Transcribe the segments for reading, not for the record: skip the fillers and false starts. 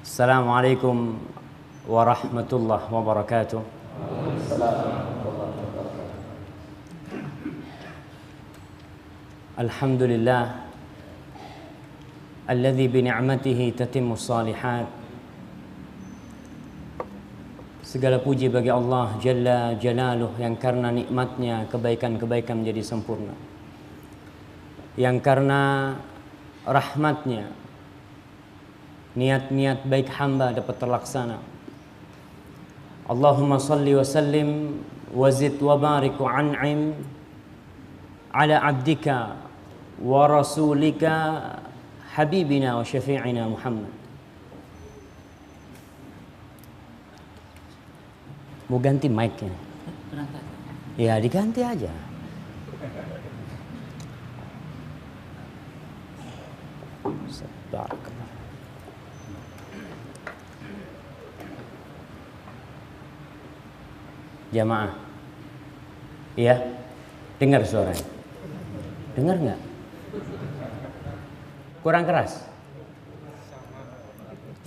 Assalamualaikum warahmatullahi wabarakatuh. Alhamdulillah alladzi bi ni'matihi tatimmu shalihat. Segala puji bagi Allah Jalla Jalaluh yang karena nikmatnya kebaikan-kebaikan menjadi sempurna, yang karena rahmatnya niat-niat baik hamba dapat terlaksana. Allahumma salli wa sallim wa zid wa barik wa an'im ala abdika wa rasulika habibina wa syafi'ina Muhammad. Mau ganti mic-nya? Ya diganti aja. Barakallah. Jamaah, iya, dengar suaranya? Dengar nggak? Kurang keras?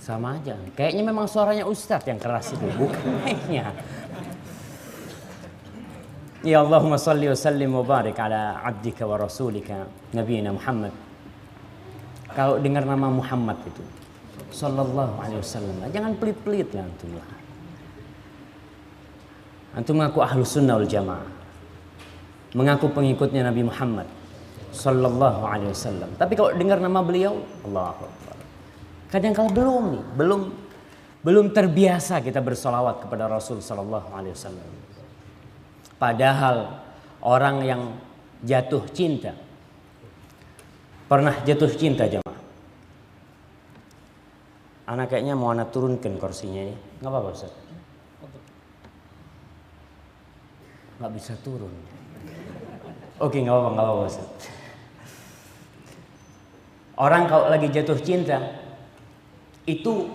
Sama aja. Kayaknya memang suaranya Ustadz yang keras itu, bukan mic-nya. Ya Allahumma salli wa sallim wa barik ala abdika wa rasulika nabiyina Muhammad. Kalau dengar nama Muhammad itu sallallahu alaihi wasallam, jangan pelit-pelit lah antum lah. Antum mengaku ahlus sunnah wal jamaah, mengaku pengikutnya Nabi Muhammad sallallahu alaihi wasallam. Tapi kalau dengar nama beliau, Allahu Akbar. Kadang-kala belum terbiasa kita bersolawat kepada Rasul sallallahu alaihi wasallam. Padahal orang yang jatuh cinta, pernah jatuh cinta jemaah. Anak kayaknya mau anak turunkan kursinya ini. Nggak apa-apa Ustaz? Nggak bisa turun. Oke, nggak apa-apa Ustaz. Orang kalau lagi jatuh cinta itu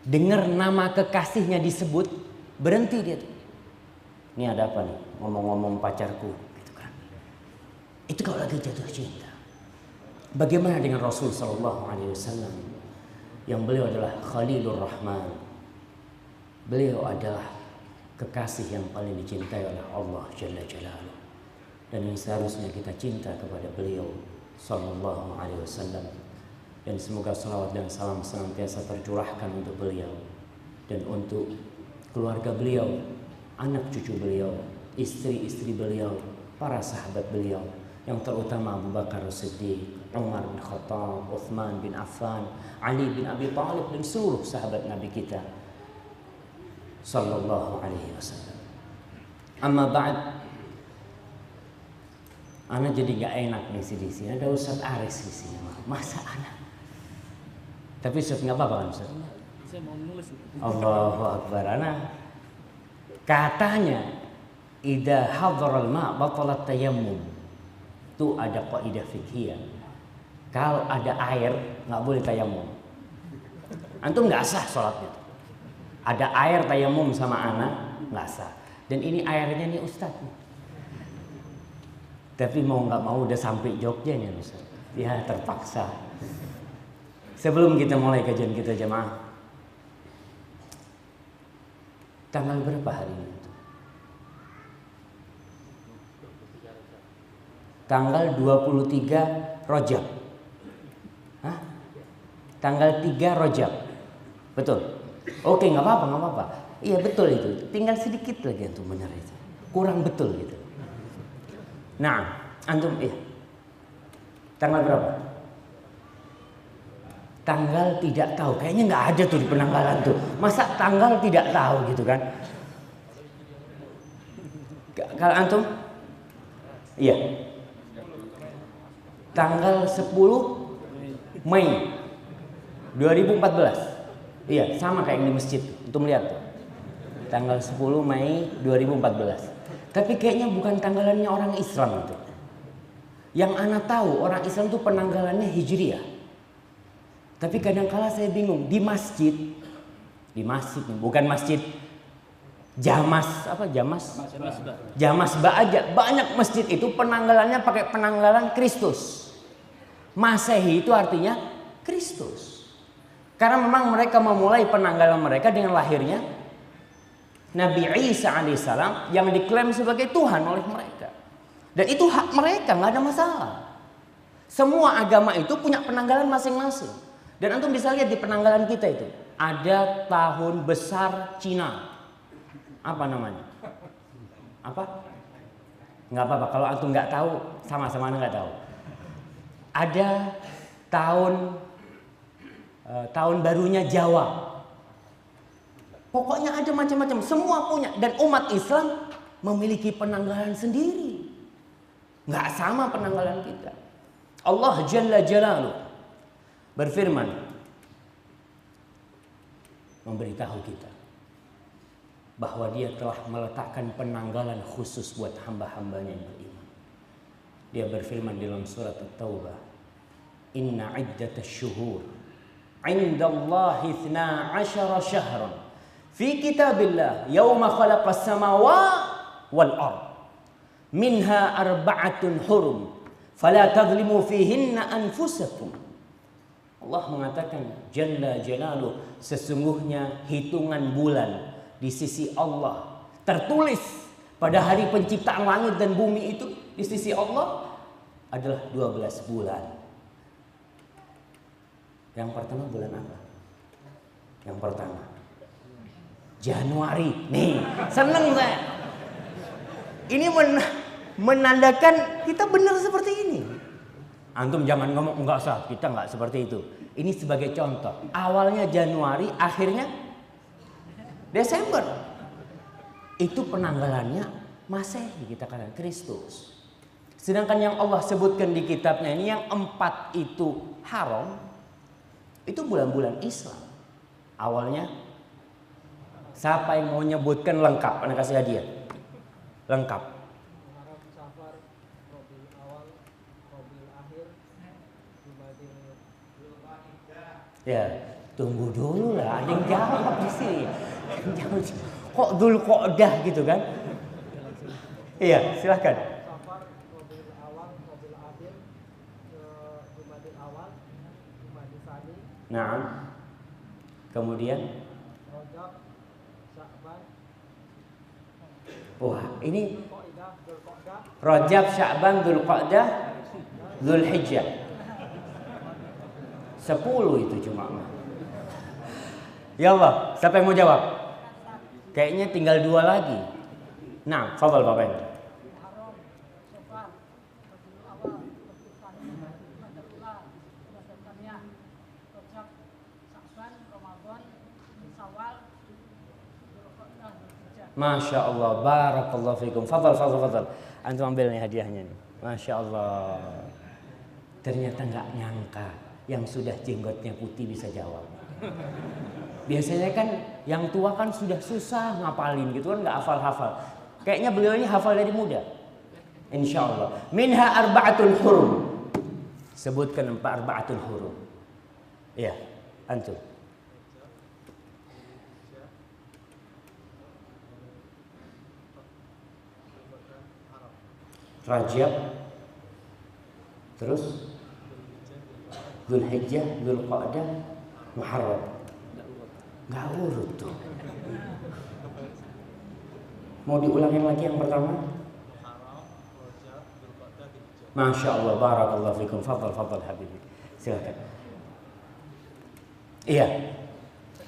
dengar nama kekasihnya disebut, berhenti dia tuh. Ini ada apa nih? Ngomong-ngomong pacarku, gitu kan. Itu kalau lagi jatuh cinta. Bagaimana dengan Rasul sallallahu alaihi wasallam yang beliau adalah Khalilur Rahman. Beliau adalah kekasih yang paling dicintai oleh Allah Jalla Jalaluh. Dan yang seharusnya kita cinta kepada beliau sallallahu alaihi wasallam. Dan semoga salawat dan salam senantiasa tercurahkan untuk beliau dan untuk keluarga beliau, anak cucu beliau, istri-istri beliau, para sahabat beliau, yang terutama Abu Bakar As-Siddiq, Umar bin Khattab, Uthman bin Affan, Ali bin Abi Thalib, dan seluruh sahabat Nabi kita sallallahu alaihi wasallam. Amma ba'd, ana jadi gak enak nih di sini. Ada Ustaz Aris di sini. Masa ana? Tapi Ustaz nggak apa-apa kan Ustaz? Saya mau nulis. Allahu Akbar. Ana katanya idza hadaral ma batalat tayammum. Itu ada kaidah fikih. Kalau ada air nggak boleh tayamum. Antum nggak sah sholatnya. Ada air tayamum sama anak nggak sah. Dan ini airnya nih Ustaz. Tapi mau nggak mau udah sampai Jogja nih Ustaz. Ya terpaksa. Sebelum kita mulai kajian kita jemaah, tanggal berapa hari ini? Tanggal 23 Rajab. Hah? Tanggal 3 Rajab. Betul? Oke, nggak apa-apa. Iya betul itu. Tinggal sedikit lagi antum benar itu. Kurang betul gitu. Nah, antum iya. Tanggal berapa? Tanggal tidak tahu. Kayaknya nggak ada tuh di penanggalan tuh. Masa tanggal tidak tahu gitu kan? Kalau antum? Iya. Tanggal 10 Mei 2014. Iya, sama kayak yang di masjid. Untuk melihat tuh. Tanggal 10 Mei 2014. Tapi kayaknya bukan tanggalannya orang Islam itu. Yang ana tahu orang Islam tuh penanggalannya Hijriah. Tapi kadang-kala saya bingung di masjid nih, bukan masjid Jamas Ba aja. Banyak masjid itu penanggalannya pakai penanggalan Kristus. Masehi itu artinya Kristus. Karena memang mereka memulai penanggalan mereka dengan lahirnya Nabi Isa alaihissalam yang diklaim sebagai Tuhan oleh mereka. Dan itu hak mereka, nggak ada masalah. Semua agama itu punya penanggalan masing-masing. Dan antum bisa lihat di penanggalan kita itu ada tahun besar Cina. Apa namanya? Apa? Nggak apa-apa. Kalau antum nggak tahu, sama-sama nggak tahu. Ada tahun barunya Jawa. Pokoknya ada macam-macam, semua punya. Dan umat Islam memiliki penanggalan sendiri. Nggak sama penanggalan kita. Allah Jalla Jalaluhu berfirman, memberitahu kita bahwa dia telah meletakkan penanggalan khusus buat hamba-hambanya yang beriman. Dia berfirman dalam surat At-Taubah, Inna iddatasy syuhur 'indallahi 12 syahran fi kitabillah yauma khalaqas samawati wal ard minha arba'atun hurum fala tadhlimu fihinna anfusakum. Allah mengatakan Jalla Jalaluhu, sesungguhnya hitungan bulan di sisi Allah tertulis pada hari penciptaan langit dan bumi itu di sisi Allah adalah 12 bulan. Yang pertama bulan apa? Yang pertama Januari. Nih, seneng saya. Ini menandakan kita benar seperti ini. Antum jangan ngomong enggak sah, kita enggak seperti itu. Ini sebagai contoh. Awalnya Januari, akhirnya Desember. Itu penanggalannya Masehi, kita katakan Kristus. Sedangkan yang Allah sebutkan di kitabnya ini yang 4 itu haram, itu bulan-bulan Islam. Awalnya siapa yang mau nyebutkan lengkap? Anda kasih hadiah. Lengkap. Ya, tunggu dulu lah, ada yang jawab di sini. Kok Dzulqa'dah gitu kan? Iya, silahkan. Nah, kemudian wah, ini Rajab, Sya'ban, Dzulqa'dah, Dzulhijjah. 10 itu cuma. Ya Allah, siapa yang mau jawab? Kayaknya tinggal 2 lagi. Nah, fadhal Bapak. Masya Allah, barakallahu fikum. Fadhal. Antum ambil nih hadiahnya nih. Masya Allah. Ternyata nggak nyangka yang sudah jenggotnya putih bisa jawab. Biasanya kan yang tua kan sudah susah ngapalin gitu kan, nggak hafal-hafal. Kayaknya beliau ini hafal dari muda. Insya Allah. Minha arba'atul hurum. Sebutkan 4 arba'atul hurum. Iya, antum. Rajab, terus Dzulhijjah, Dzulqa'dah, Muharram. Nggak urut tuh. Mau diulangin lagi yang pertama? Masya Allah, barakallahu fikum. Fadhal habibi. Silakan. Iya.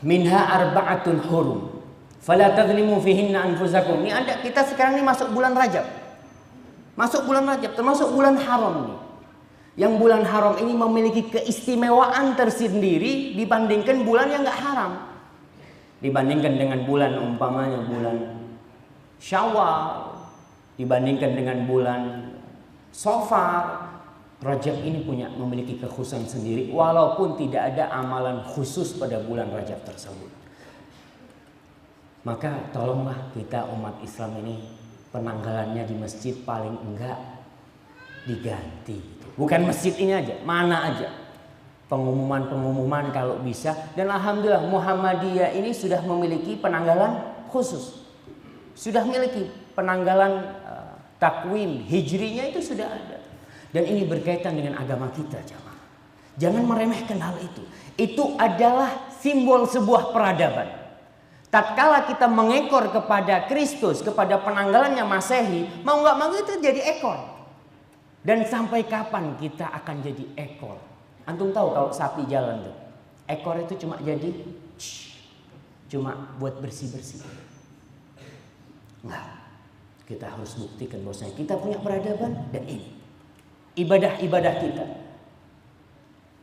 Minha arba'atun hurum. Fala tadhlimu fihinna anfusakum. Ini ada, kita sekarang ini masuk bulan Rajab. Masuk bulan Rajab, termasuk bulan haram nih. Yang bulan haram ini memiliki keistimewaan tersendiri dibandingkan bulan yang nggak haram. Dibandingkan dengan bulan umpamanya bulan Syawal, dibandingkan dengan bulan Safar, Rajab ini memiliki kekhususan sendiri walaupun tidak ada amalan khusus pada bulan Rajab tersebut. Maka tolonglah kita umat Islam ini penanggalannya di masjid paling enggak diganti. Bukan masjid ini aja, mana aja. Pengumuman kalau bisa. Dan alhamdulillah Muhammadiyah ini sudah memiliki penanggalan khusus. Sudah memiliki penanggalan takwim hijrinya itu sudah ada. Dan ini berkaitan dengan agama kita, jamaah. Jangan meremehkan hal itu. Itu adalah simbol sebuah peradaban. Tatkala kita mengekor kepada Kristus, kepada penanggalannya Masehi, mau nggak mau itu jadi ekor. Dan sampai kapan kita akan jadi ekor? Antum tahu kalau sapi jalan tuh, ekor itu cuma jadi cuma buat bersih-bersih. Enggak. Kita harus buktikan bahwasanya kita punya peradaban, dan ini ibadah-ibadah kita.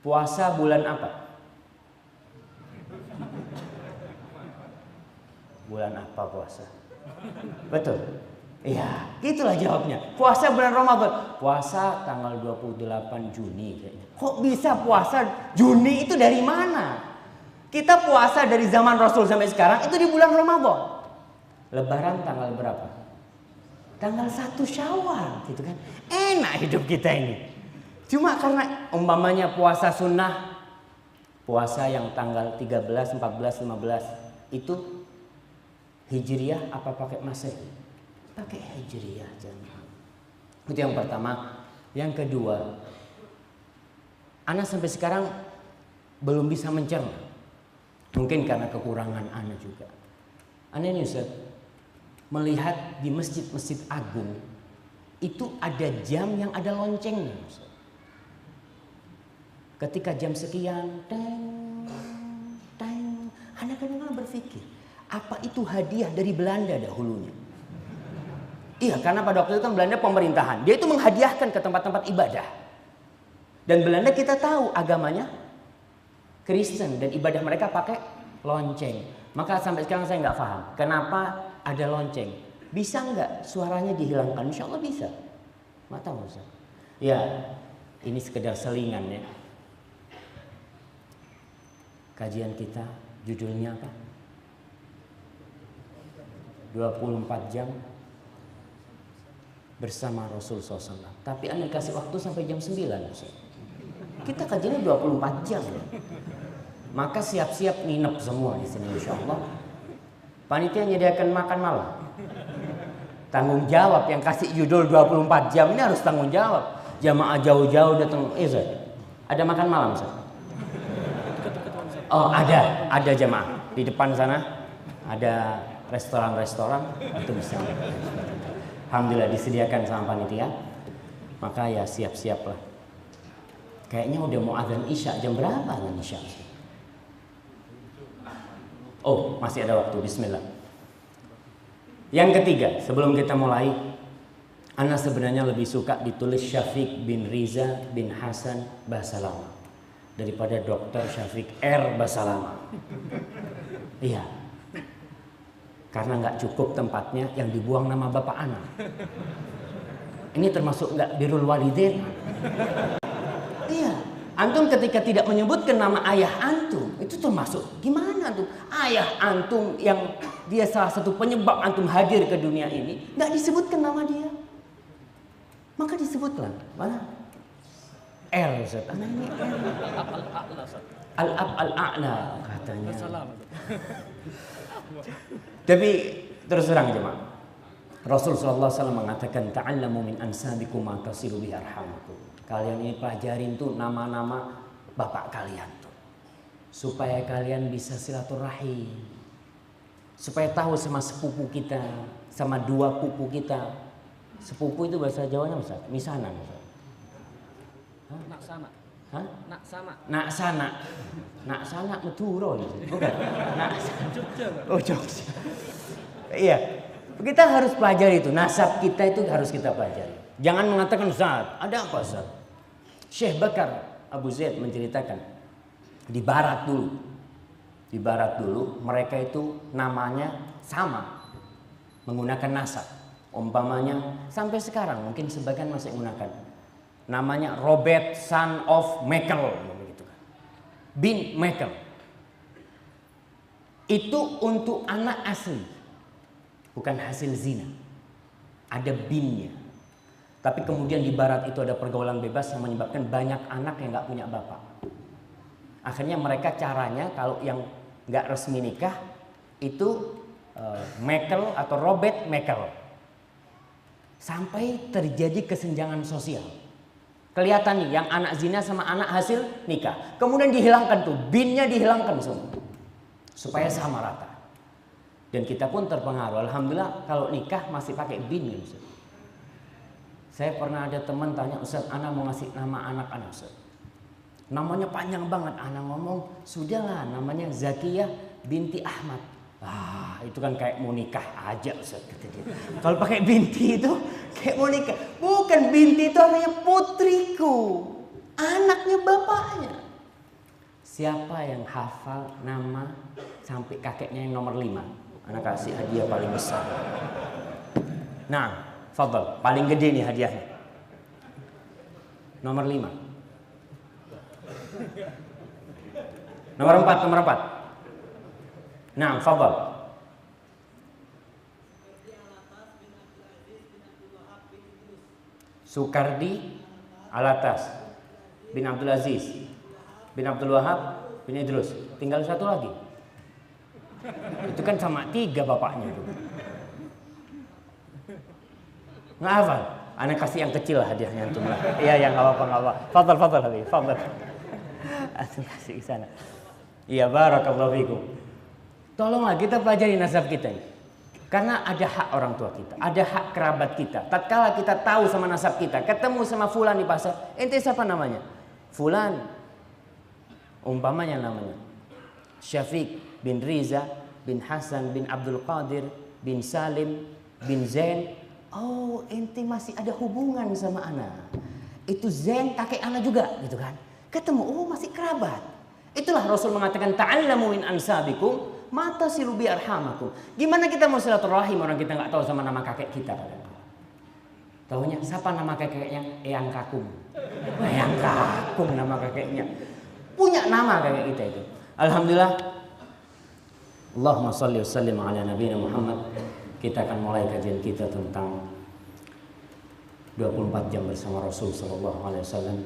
Puasa bulan apa? Bulan apa puasa? Betul? Iya, itulah jawabnya. Puasa bulan Ramadan. Puasa tanggal 28 Juni kayaknya. Kok bisa puasa Juni itu dari mana? Kita puasa dari zaman Rasul sampai sekarang itu di bulan Ramadan. Lebaran tanggal berapa? Tanggal 1 Syawal gitu kan. Enak hidup kita ini. Cuma karena umpamanya puasa sunnah, puasa yang tanggal 13, 14, 15 itu Hijriyah apa pakai Masehi? Pakai Hijriyah jemaah. Itu yang pertama. Yang kedua, ana sampai sekarang belum bisa mencerna. Mungkin karena kekurangan ana juga. Ana ini Ustaz, melihat di masjid-masjid agung itu ada jam yang ada loncengnya Ustaz. Ketika jam sekian, teng, teng, ana kadang-kadang berpikir, apa itu hadiah dari Belanda dahulunya? Iya, karena pada waktu itu kan Belanda pemerintahan. Dia itu menghadiahkan ke tempat-tempat ibadah. Dan Belanda kita tahu agamanya Kristen dan ibadah mereka pakai lonceng. Maka sampai sekarang saya nggak paham kenapa ada lonceng. Bisa nggak suaranya dihilangkan? Insya Allah bisa. Nggak tahu Ustaz. Ya, ini sekedar selingan ya. Kajian kita judulnya apa? 24 jam bersama Rasul SAW. Tapi Anda kasih waktu sampai jam 9. Kita kajiannya 24 jam. Maka siap-siap nginep semua di sini insya Allah. Panitia menyediakan makan malam. Tanggung jawab yang kasih judul 24 jam ini harus tanggung jawab. Jamaah jauh-jauh datang. Ada makan malam Ustaz? Oh ada jamaah. Di depan sana ada restoran-restoran itu bisa. Alhamdulillah disediakan sama panitia. Maka ya siap-siaplah. Kayaknya udah mau azan Isya. Jam berapa azan Isya? Oh, masih ada waktu. Bismillah. Yang ketiga, sebelum kita mulai, ana sebenarnya lebih suka ditulis Syafiq bin Riza bin Hasan Basalamah daripada Dr. Syafiq R. Basalamah. Iya. Karena nggak cukup tempatnya yang dibuang nama bapak anak. Ini termasuk nggak birrul walidain. Iya, antum ketika tidak menyebutkan nama ayah antum, itu termasuk gimana antum? Ayah antum yang dia salah satu penyebab antum hadir ke dunia ini, nggak disebutkan nama dia. Maka disebutlah mana? R Ustaz. Anak ini R. Al-ab al-a'la katanya. Tapi terus terang jemaah, Rasul sallallahu alaihi wasallam mengatakan ta'allamu min ansabikum ma tasilu bihi arhamakum. Kalian ini pelajarin tuh nama-nama bapak kalian tuh. Supaya kalian bisa silaturahim. Supaya tahu sama sepupu kita, sama dua pupu kita. Sepupu itu bahasa Jawanya Ustaz, misanan Ustaz. Nak sama. Hah? Nak sama. Nak sana. Nak sana Madura bukan? Nak Jogja. Oh Jogja. Iya. Kita harus pelajari itu. Nasab kita itu harus kita pelajari. Jangan mengatakan Ustaz, ada apa Ustaz? Syekh Bakar Abu Zaid menceritakan di barat dulu. Di barat dulu mereka itu namanya sama. Menggunakan nasab. Umpamanya sampai sekarang mungkin sebagian masih menggunakan. Namanya Robert son of Michael begitu kan. Bin Michael. Itu untuk anak asli. Bukan hasil zina. Ada binnya. Tapi kemudian di barat itu ada pergaulan bebas yang menyebabkan banyak anak yang nggak punya bapak. Akhirnya mereka caranya kalau yang nggak resmi nikah itu Michael atau Robert Michael. Sampai terjadi kesenjangan sosial. Kelihatan nih yang anak zina sama anak hasil nikah. Kemudian dihilangkan tuh, binnya dihilangkan semua. Supaya sama rata. Dan kita pun terpengaruh. Alhamdulillah kalau nikah masih pakai bin. Ustaz. Saya pernah ada teman tanya, Ustaz, anak mau ngasih nama anak anak Ustaz. Namanya panjang banget. Anak ngomong, sudahlah namanya Zakiyah binti Ahmad. Ah, itu kan kayak mau nikah aja Ustaz, kata dia. Kalau pakai binti itu kayak mau nikah. Bukan, binti itu namanya putriku, anaknya bapaknya. Siapa yang hafal nama sampai kakeknya yang nomor 5? Anak kasih hadiah paling besar. Nah, fadhal, paling gede nih hadiahnya. Nomor 5. Nomor 4. Nah, fadhal. Sukardi Alatas bin Abdul Aziz bin Abdul Wahab bin Idrus. Tinggal satu lagi. Itu kan sama 3 bapaknya itu. Nggak hafal? Anak kasih yang kecil lah hadiahnya antum lah. Iya, yang apa-apa. Fadhal Habib, fadhal. Antum kasih ke sana. Iya, barakallahu fikum. Tolonglah kita pelajari nasab kita ini. Karena ada hak orang tua kita, ada hak kerabat kita. Tatkala kita tahu sama nasab kita, ketemu sama fulan di pasar, ente siapa namanya? Fulan. Umpamanya namanya Syafiq bin Riza bin Hasan bin Abdul Qadir bin Salim bin Zain. Oh, ente masih ada hubungan sama anak. Itu Zain kakek anak juga, gitu kan? Ketemu, oh masih kerabat. Itulah Rasul mengatakan ta'allamu min ansabikum mata silubi arhamakum. Gimana kita mau silaturahim orang kita nggak tahu sama nama kakek kita? Tahunya siapa nama kakeknya? Eyang Kakung. Eyang Kakung nama kakeknya. Punya nama kakek kita itu. Alhamdulillah. Allahumma shalli wa sallim ala nabiyina Muhammad. Kita akan mulai kajian kita tentang 24 jam bersama Rasul sallallahu alaihi wasallam.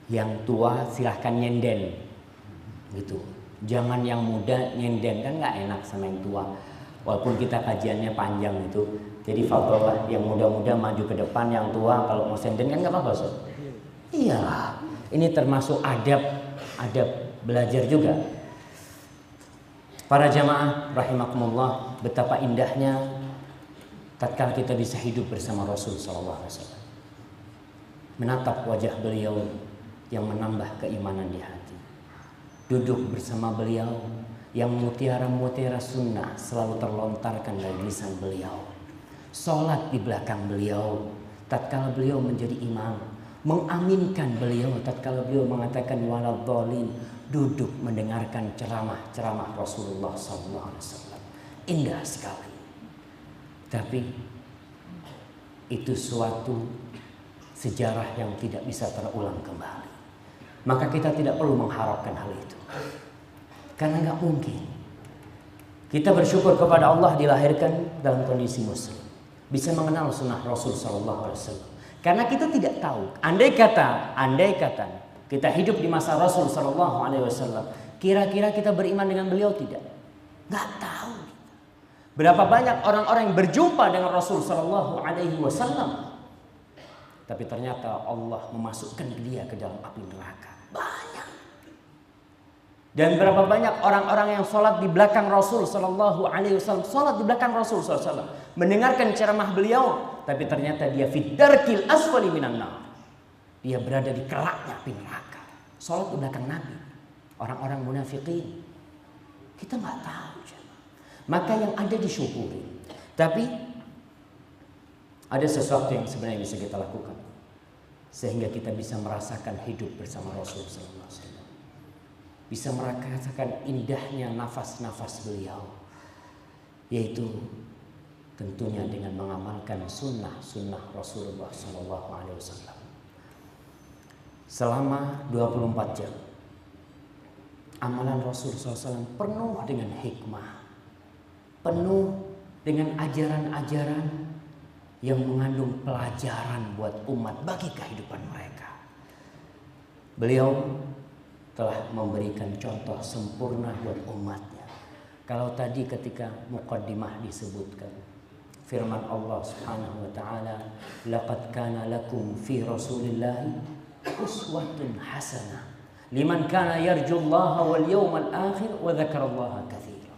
Yang tua silahkan nyenden. Gitu. Jangan yang muda nyenden, kan nggak enak sama yang tua. Walaupun kita kajiannya panjang itu. Jadi fadhol yang muda-muda maju ke depan, yang tua kalau mau senden kan nggak apa-apa, Ustaz. Iya, ini termasuk adab belajar juga. Para jamaah rahimakumullah, betapa indahnya tatkala kita bisa hidup bersama Rasul sallallahu alaihi wasallam. Menatap wajah beliau yang menambah keimanan di hati. Duduk bersama beliau yang mutiara-mutiara sunnah selalu terlontarkan dari lisan beliau. Sholat di belakang beliau tatkala beliau menjadi imam. Mengaminkan beliau tatkala beliau mengatakan waladhdallin. Duduk mendengarkan ceramah-ceramah Rasulullah SAW. Indah sekali. Tapi itu suatu sejarah yang tidak bisa terulang kembali. Maka kita tidak perlu mengharapkan hal itu. Karena nggak mungkin. Kita bersyukur kepada Allah dilahirkan dalam kondisi muslim. Bisa mengenal sunnah Rasul sallallahu alaihi wasallam. Karena kita tidak tahu. Andai kata kita hidup di masa Rasul sallallahu alaihi wasallam, kira-kira kita beriman dengan beliau tidak? Nggak tahu. Berapa banyak orang-orang yang berjumpa dengan Rasul sallallahu alaihi wasallam, tapi ternyata Allah memasukkan dia ke dalam api neraka. Banyak. Dan berapa banyak orang-orang yang sholat di belakang Rasul sallallahu alaihi wasallam, sholat di belakang Rasul sallallahu alaihi wasallam, mendengarkan ceramah beliau, tapi ternyata dia fid-darkil asfali minan nar. Dia berada di kelaknya api neraka. Sholat di belakang Nabi. Orang-orang munafikin. Kita nggak tahu. Maka yang ada disyukuri. Tapi ada sesuatu yang sebenarnya bisa kita lakukan sehingga kita bisa merasakan hidup bersama Rasul sallallahu alaihi wasallam. Bisa merasakan indahnya nafas-nafas beliau, yaitu tentunya dengan mengamalkan sunnah Rasulullah sallallahu alaihi wasallam. Selama 24 jam amalan Rasul SAW penuh dengan hikmah, penuh dengan ajaran-ajaran yang mengandung pelajaran buat umat bagi kehidupan mereka. Beliau telah memberikan contoh sempurna buat umatnya. Kalau tadi ketika muqaddimah disebutkan, firman Allah Subhanahu wa taala, "Laqad kana lakum fi Rasulillahi uswatun hasanah liman kana yarjullaha wal yawmal akhir wa dzakarallaha katsira."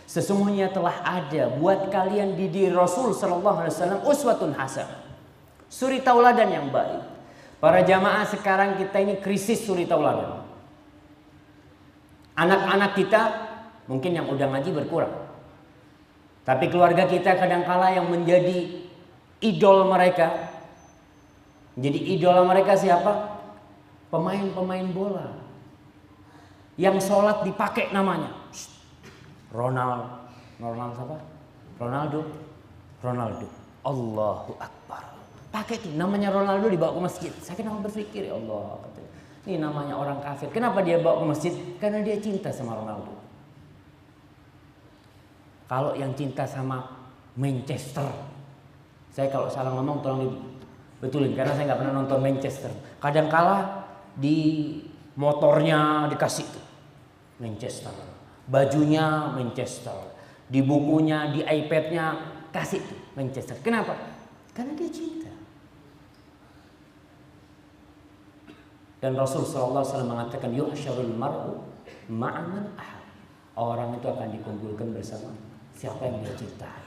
Sesungguhnya telah ada buat kalian di diri Rasul sallallahu alaihi wasallam uswatun hasanah. Suri tauladan yang baik. Para jamaah sekarang kita ini krisis suri tauladan. Anak-anak kita mungkin yang udah ngaji berkurang. Tapi keluarga kita kadangkala yang menjadi idol mereka. Jadi idola mereka siapa? Pemain-pemain bola. Yang sholat dipakai namanya. Ronaldo siapa? Ronaldo. Allahu Akbar. Pakai itu namanya Ronaldo dibawa ke masjid. Saya kenapa berpikir ya Allah. Ini namanya orang kafir. Kenapa dia bawa ke masjid? Karena dia cinta sama Ronaldo. Kalau yang cinta sama Manchester, saya kalau salah ngomong tolong dibetulin karena saya nggak pernah nonton Manchester. Kadangkala di motornya dikasih tuh Manchester, bajunya Manchester, di bukunya, di iPadnya kasih tuh Manchester. Kenapa? Karena dia cinta. Dan Rasul SAW mengatakan yuhsyarul mar'u ma'aman ahab. Orang itu akan dikumpulkan bersama siapa yang dia cintai.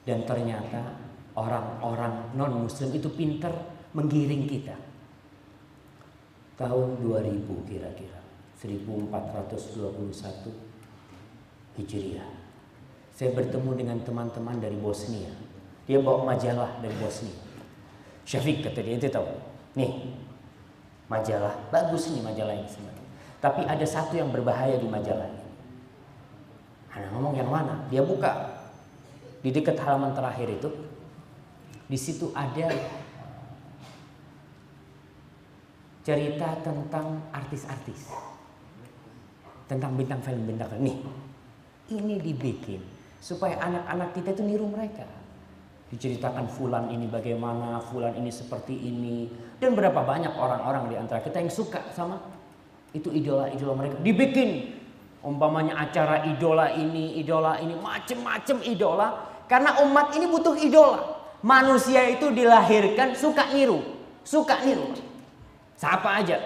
Dan ternyata orang-orang non muslim itu pintar menggiring kita. Tahun 2000 kira-kira 1421 Hijriah. Saya bertemu dengan teman-teman dari Bosnia. Dia bawa majalah dari Bosnia. Syafiq kata dia, itu tahu. Nih majalah, bagus nih majalah ini sebenarnya. Tapi ada satu yang berbahaya di majalah ini. Anak ngomong yang mana? Dia buka di dekat halaman terakhir itu. Di situ ada cerita tentang artis-artis, tentang bintang film. Nih, ini dibikin supaya anak-anak kita itu niru mereka. Diceritakan fulan ini bagaimana, fulan ini seperti ini, dan berapa banyak orang-orang di antara kita yang suka sama itu idola-idola mereka. Dibikin umpamanya acara idola ini, macem-macem idola. Karena umat ini butuh idola. Manusia itu dilahirkan suka niru. Siapa aja.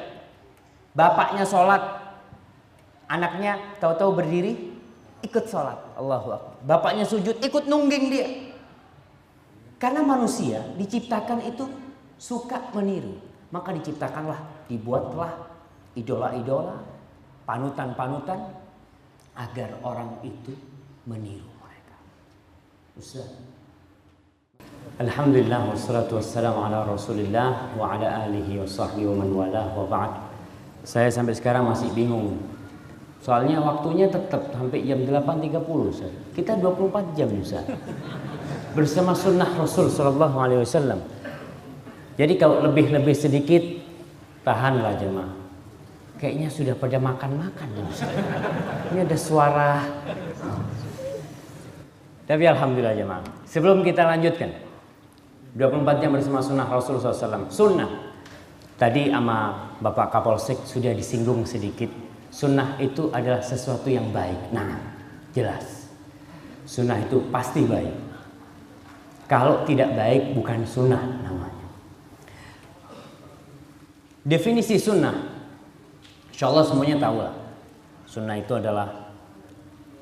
Bapaknya sholat, anaknya tahu-tahu berdiri ikut sholat. Allahu Akbar. Bapaknya sujud ikut nungging dia. Karena manusia diciptakan itu suka meniru. Maka diciptakanlah, dibuatlah idola-idola, panutan-panutan agar orang itu meniru mereka. Ustaz. Alhamdulillah wassalatu wassalamu ala Rasulillah wa ala alihi wa sahbihi wa man walah wa ba'd. Saya sampai sekarang masih bingung. Soalnya waktunya tetap sampai jam 8.30 Ustaz. Kita 24 jam Ustaz. Bersama sunnah Rasul sallallahu alaihi wasallam. Jadi kalau lebih sedikit tahanlah jemaah. Kayaknya sudah pada makan-makan ya Ustaz. Ini ada suara. Tapi alhamdulillah jemaah. Sebelum kita lanjutkan 24 jam bersama sunnah Rasul SAW. Sunnah tadi sama Bapak Kapolsek sudah disinggung sedikit. Sunnah itu adalah sesuatu yang baik. Nah jelas sunnah itu pasti baik. Kalau tidak baik bukan sunnah namanya. Definisi sunnah, insya Allah semuanya tahu lah. Sunnah itu adalah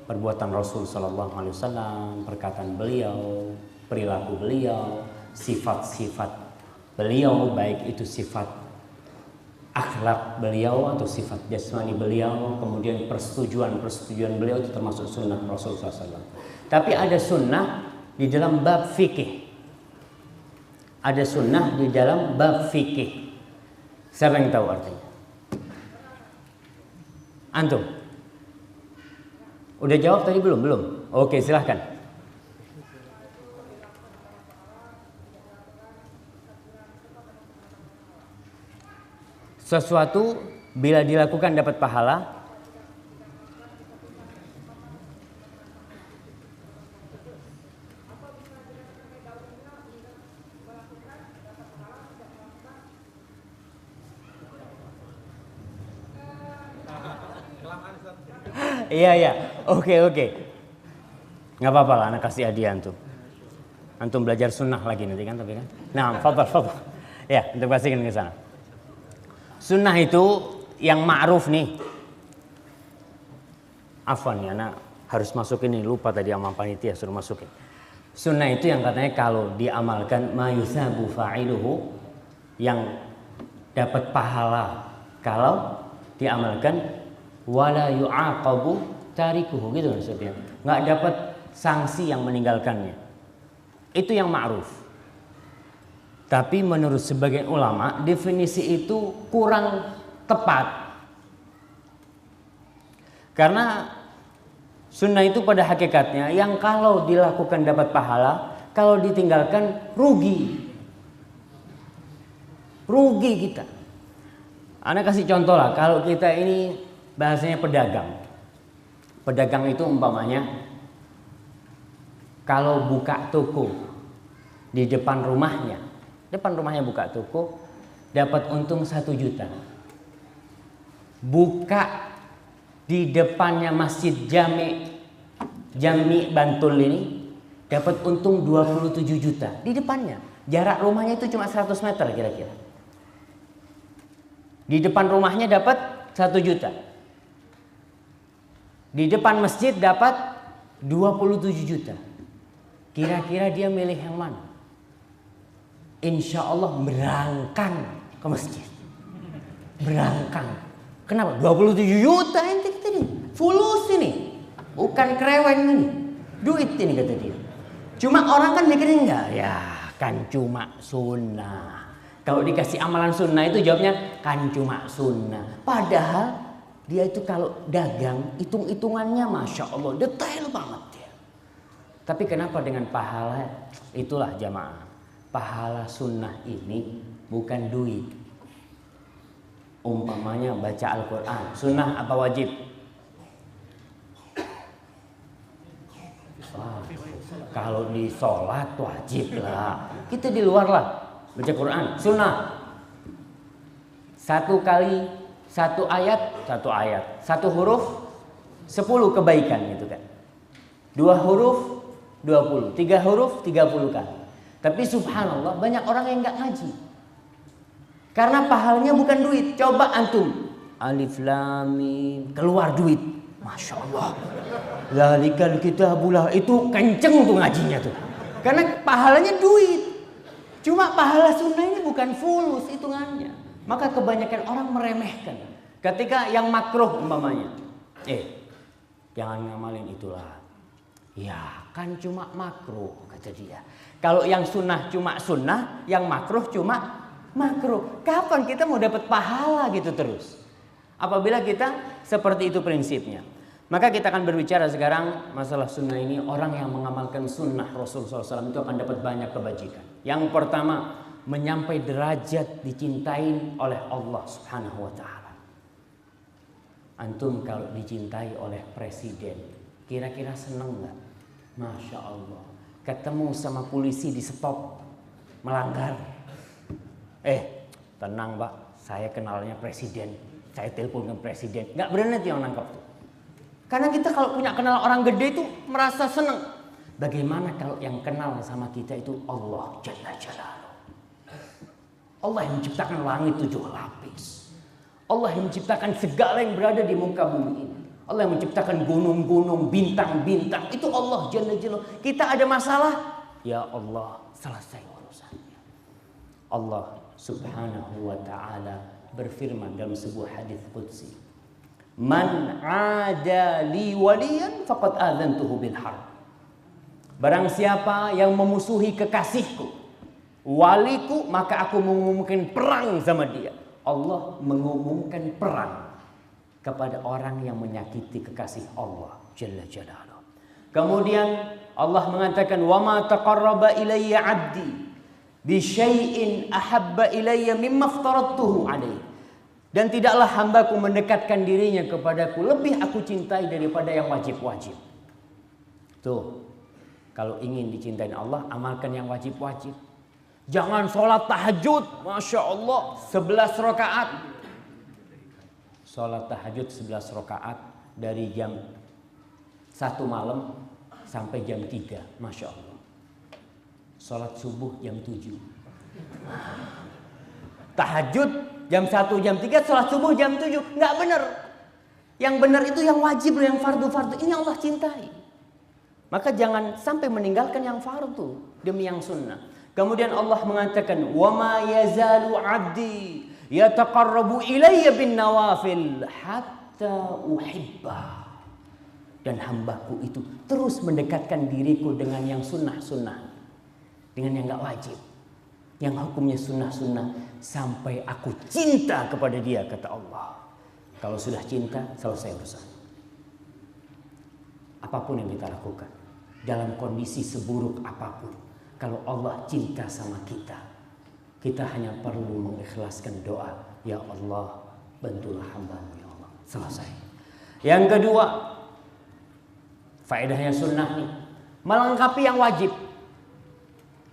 perbuatan Rasul Sallallahu Alaihi Wasallam, perkataan beliau, perilaku beliau, sifat-sifat beliau, baik itu sifat akhlak beliau atau sifat jasmani beliau, kemudian persetujuan beliau itu termasuk sunnah Rasul SAW. Tapi ada sunnah di dalam bab fikih. Ada sunnah di dalam bab fikih. Siapa yang tahu artinya? Antum? Udah jawab tadi belum? Belum? Oke, silahkan. Sesuatu bila dilakukan dapat pahala. Iya. Oke. Nggak apa-apa lah, anak kasih hadiah antum. Antum belajar sunnah lagi nanti kan, tapi kan. Nah, fadhal. Ya, untuk kasihkan ke sana. Sunnah itu yang ma'ruf nih. Afwan ya, anak harus masukin ini, lupa tadi sama panitia suruh masukin. Sunnah itu yang katanya kalau diamalkan mayusabu fa'iluhu, yang dapat pahala kalau diamalkan, wala yu'aqabu tarikuhu, gitu maksudnya. Nggak dapat sanksi yang meninggalkannya. Itu yang ma'ruf. Tapi menurut sebagian ulama definisi itu kurang tepat. Karena sunnah itu pada hakikatnya yang kalau dilakukan dapat pahala, kalau ditinggalkan rugi. Rugi kita. Ana kasih contoh lah, kalau kita ini bahasanya pedagang. Pedagang itu umpamanya kalau buka toko di depan rumahnya buka toko, dapat untung 1 juta. Buka di depannya Masjid Jami Bantul ini dapat untung 27 juta di depannya. Jarak rumahnya itu cuma 100 meter kira-kira. Di depan rumahnya dapat 1 juta. Di depan masjid dapat 27 juta. Kira-kira dia milih yang mana? Insya Allah berangkang ke masjid. Berangkang. Kenapa? 27 juta ente kita nih. Fulus ini. Bukan kreweng ini. Duit ini kata dia. Cuma orang kan mikirnya enggak. Ya kan cuma sunnah. Kalau dikasih amalan sunnah itu jawabnya kan cuma sunnah. Padahal dia itu kalau dagang hitung-hitungannya Masya Allah detail banget dia. Tapi kenapa dengan pahala? Itulah jamaah. Pahala sunnah ini bukan duit. Umpamanya baca Al-Quran, sunnah apa wajib? Wah, kalau di sholat wajib lah. Kita di luar lah baca Quran, sunnah. 1 kali 1 ayat, 1 ayat. 1 huruf 10 kebaikan gitu kan. 2 huruf 20, 3 huruf 30 kali. Tapi subhanallah banyak orang yang nggak ngaji. Karena pahalanya bukan duit. Coba antum alif lam mim keluar duit. Masya Allah. Zalikal kitabullah, itu kenceng tuh ngajinya tuh. Karena pahalanya duit. Cuma pahala sunnah ini bukan fulus hitungannya. Maka kebanyakan orang meremehkan. Ketika yang makruh umpamanya, jangan ngamalin itulah. Ya kan cuma makruh kata dia. Kalau yang sunnah cuma sunnah, yang makruh cuma makruh. Kapan kita mau dapat pahala gitu terus? Apabila kita seperti itu prinsipnya. Maka kita akan berbicara sekarang masalah sunnah ini. Orang yang mengamalkan sunnah Rasulullah SAW itu akan dapat banyak kebajikan. Yang pertama, menyampai derajat dicintai oleh Allah Subhanahu wa Ta'ala. Antum kalau dicintai oleh presiden, kira-kira seneng nggak? Masya Allah. Ketemu sama polisi di stop melanggar. Tenang Pak, saya kenalnya presiden. Saya telepon ke presiden. Nggak berani tuh yang nangkap tuh. Karena kita kalau punya kenal orang gede itu merasa seneng. Bagaimana kalau yang kenal sama kita itu Allah Jalla Jalaluhu. Allah yang menciptakan langit 7 lapis. Allah yang menciptakan segala yang berada di muka bumi ini. Allah yang menciptakan gunung-gunung, bintang-bintang. Itu Allah Jalla Jalaluhu. Kita ada masalah, ya Allah selesai urusannya. Allah Subhanahu wa Ta'ala berfirman dalam sebuah hadis qudsi, man ada li waliyan faqad adzantuhu bil harb. Barang siapa yang memusuhi kekasihku, waliku, maka aku mengumumkan perang sama dia. Allah mengumumkan perang kepada orang yang menyakiti kekasih Allah Jalla Jalaluhu. Kemudian Allah mengatakan, wa ma taqarraba ilayya 'abdi bi syai'in ahabba ilayya mimma aftaradtuhu alaihi. Dan tidaklah hambaku mendekatkan dirinya kepadaku lebih aku cintai daripada yang wajib-wajib. Tuh, kalau ingin dicintai Allah, amalkan yang wajib-wajib. Jangan sholat tahajud, Masya Allah, 11 rakaat. Sholat tahajud 11 rakaat dari jam 1 malam sampai jam 3. Masya Allah. Sholat subuh jam 7. Tahajud jam 1, jam 3, sholat subuh jam 7. Nggak benar. Yang benar itu yang wajib, yang fardu-fardu. Ini Allah cintai. Maka jangan sampai meninggalkan yang fardu demi yang sunnah. Kemudian Allah mengatakan, "Wa ma yazalu 'abdi yataqarrabu ilayya bin nawafil hatta uhibba." Dan hambaku itu terus mendekatkan diriku dengan yang sunnah-sunnah, dengan yang gak wajib, yang hukumnya sunnah-sunnah, sampai aku cinta kepada dia, kata Allah. Kalau sudah cinta, selesai urusan. Apapun yang kita lakukan, dalam kondisi seburuk apapun, kalau Allah cinta sama kita, kita hanya perlu mengikhlaskan doa, ya Allah, bantulah hamba-Mu ya Allah. Selesai. Yang kedua, faedahnya sunnah nih, melengkapi yang wajib,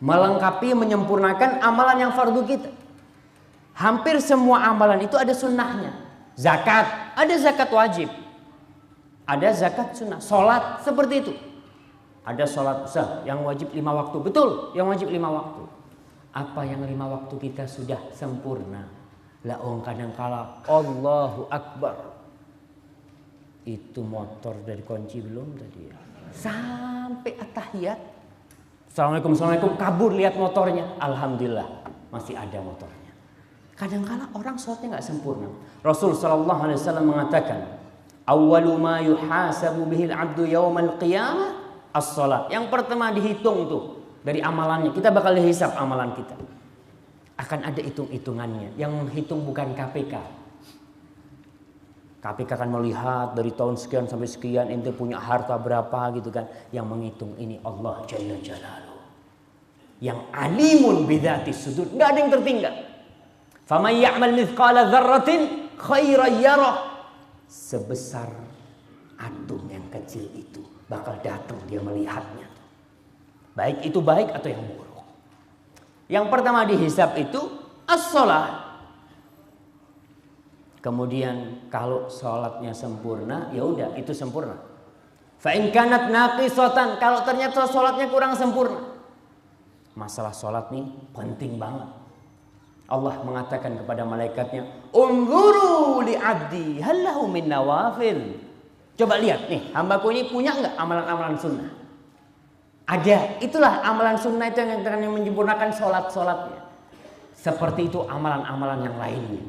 melengkapi, menyempurnakan amalan yang fardu kita. Hampir semua amalan itu ada sunnahnya. Zakat, ada zakat wajib, ada zakat sunnah. Sholat seperti itu, ada sholat sah yang wajib 5 waktu, betul, yang wajib 5 waktu. Apa yang 5 waktu kita sudah sempurna? Lah kadang kala Allahu Akbar, itu motor dari kunci belum tadi ya? Sampai at-tahiyat, Assalamualaikum, Assalamualaikum, kabur lihat motornya. Alhamdulillah masih ada motornya. Kadang-kala orang sholatnya nggak sempurna. Rasul sallallahu alaihi wasallam mengatakan, awwalu ma yuhasabu bihil abdu yaumal qiyamah as-shalat. Yang pertama dihitung tuh dari amalannya. Kita bakal dihisab amalan kita. Akan ada hitung-hitungannya. Yang menghitung bukan KPK. KPK akan melihat dari tahun sekian sampai sekian ente punya harta berapa gitu kan. Yang menghitung ini Allah Jalla Jalaluhu, yang alimun bidzati sudur. Nggak ada yang tertinggal. Faman ya'mal mithqala dzarratin khairan yarah. Sebesar atom yang kecil itu bakal datang dia melihatnya. Baik itu baik atau yang buruk. Yang pertama dihisab itu as-shalah. Kemudian kalau sholatnya sempurna, ya udah itu sempurna. Fa in kanat naqisatan, kalau ternyata sholatnya kurang sempurna. Masalah sholat nih penting banget. Allah mengatakan kepada malaikatnya, "Unzuru li 'abdi hal lahu min nawafil." Coba lihat nih, hambaku ini punya enggak amalan-amalan sunnah? Ada. Itulah amalan sunnah itu yang akan menyempurnakan sholat-sholatnya. Seperti itu amalan-amalan yang lainnya.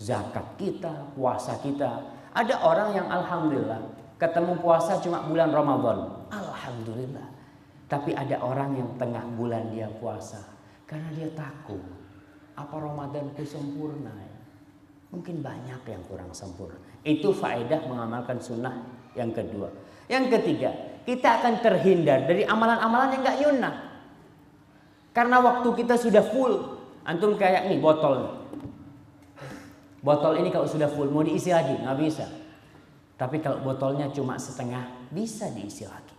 Zakat kita, puasa kita. Ada orang yang alhamdulillah ketemu puasa cuma bulan Ramadan. Alhamdulillah. Tapi ada orang yang tengah bulan dia puasa karena dia takut. Apa Ramadanku sempurna ya? Mungkin banyak yang kurang sempurna. Itu faedah mengamalkan sunnah yang kedua. Yang ketiga, kita akan terhindar dari amalan-amalan yang gak nyunnah. Karena waktu kita sudah full. Antum kayak nih botol. Botol ini kalau sudah full mau diisi lagi? Nggak bisa. Tapi kalau botolnya cuma setengah, bisa diisi lagi.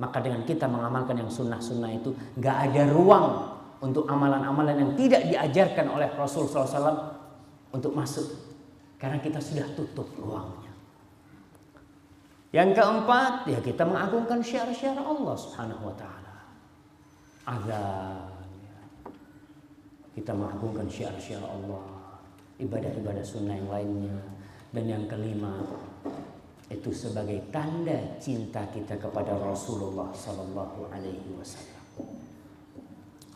Maka dengan kita mengamalkan yang sunnah-sunnah itu, gak ada ruang untuk amalan-amalan yang tidak diajarkan oleh Rasul SAW untuk masuk. Karena kita sudah tutup ruangnya. Yang keempat, ya kita mengagungkan syiar-syiar Allah Subhanahu wa taala. Azan. Kita mengagungkan syiar-syiar Allah, ibadah-ibadah sunnah yang lainnya. Dan yang kelima, itu sebagai tanda cinta kita kepada Rasulullah sallallahu alaihi wasallam.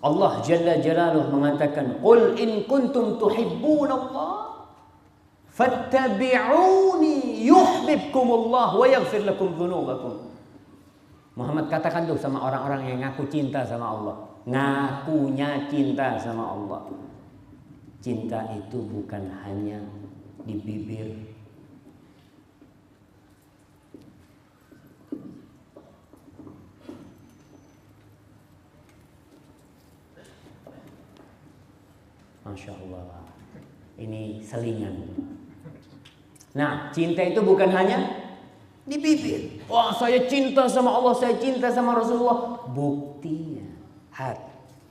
Allah Jalla Jalaluhu mengatakan, "Qul in kuntum tuhibbunallah fattabi'uni yuhibbukumullah wa yaghfir lakum dzunubakum." Muhammad katakan tuh sama orang-orang yang ngaku cinta sama Allah. Ngakunya cinta sama Allah. Cinta itu bukan hanya di bibir. Masya Allah. Ini selingan. Nah, cinta itu bukan hanya di bibir. Wah, saya cinta sama Allah, saya cinta sama Rasulullah. Buktinya,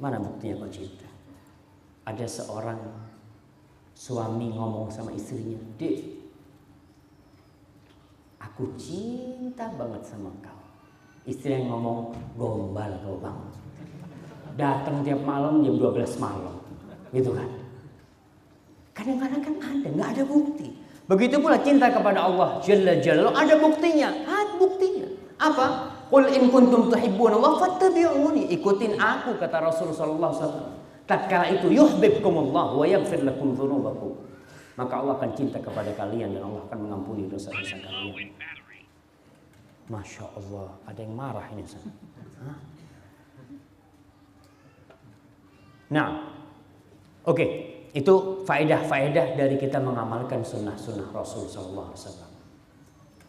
mana buktinya kau cinta? Ada seorang suami ngomong sama istrinya, "Dek, aku cinta banget sama kau. Istri yang ngomong, gombal kau bang. Datang tiap malam jam 12 malam. Gitu kan. Kadang-kadang kan ada, nggak ada bukti. Begitu pula cinta kepada Allah Jalla Jalla, ada buktinya. Buktinya. Apa? Qul in kuntum tuhibbunallah fattabi'uni. Ikutin aku, kata Rasul sallallahu alaihi wasallam. Tatkala itu yuhibbukumullah wa yaghfir lakum dzunubakum. Maka Allah akan cinta kepada kalian dan Allah akan mengampuni dosa-dosa kalian. Masya Allah, ada yang marah ini. Nah, oke, itu faedah-faedah dari kita mengamalkan sunnah-sunnah Rasul sallallahu alaihi wasallam.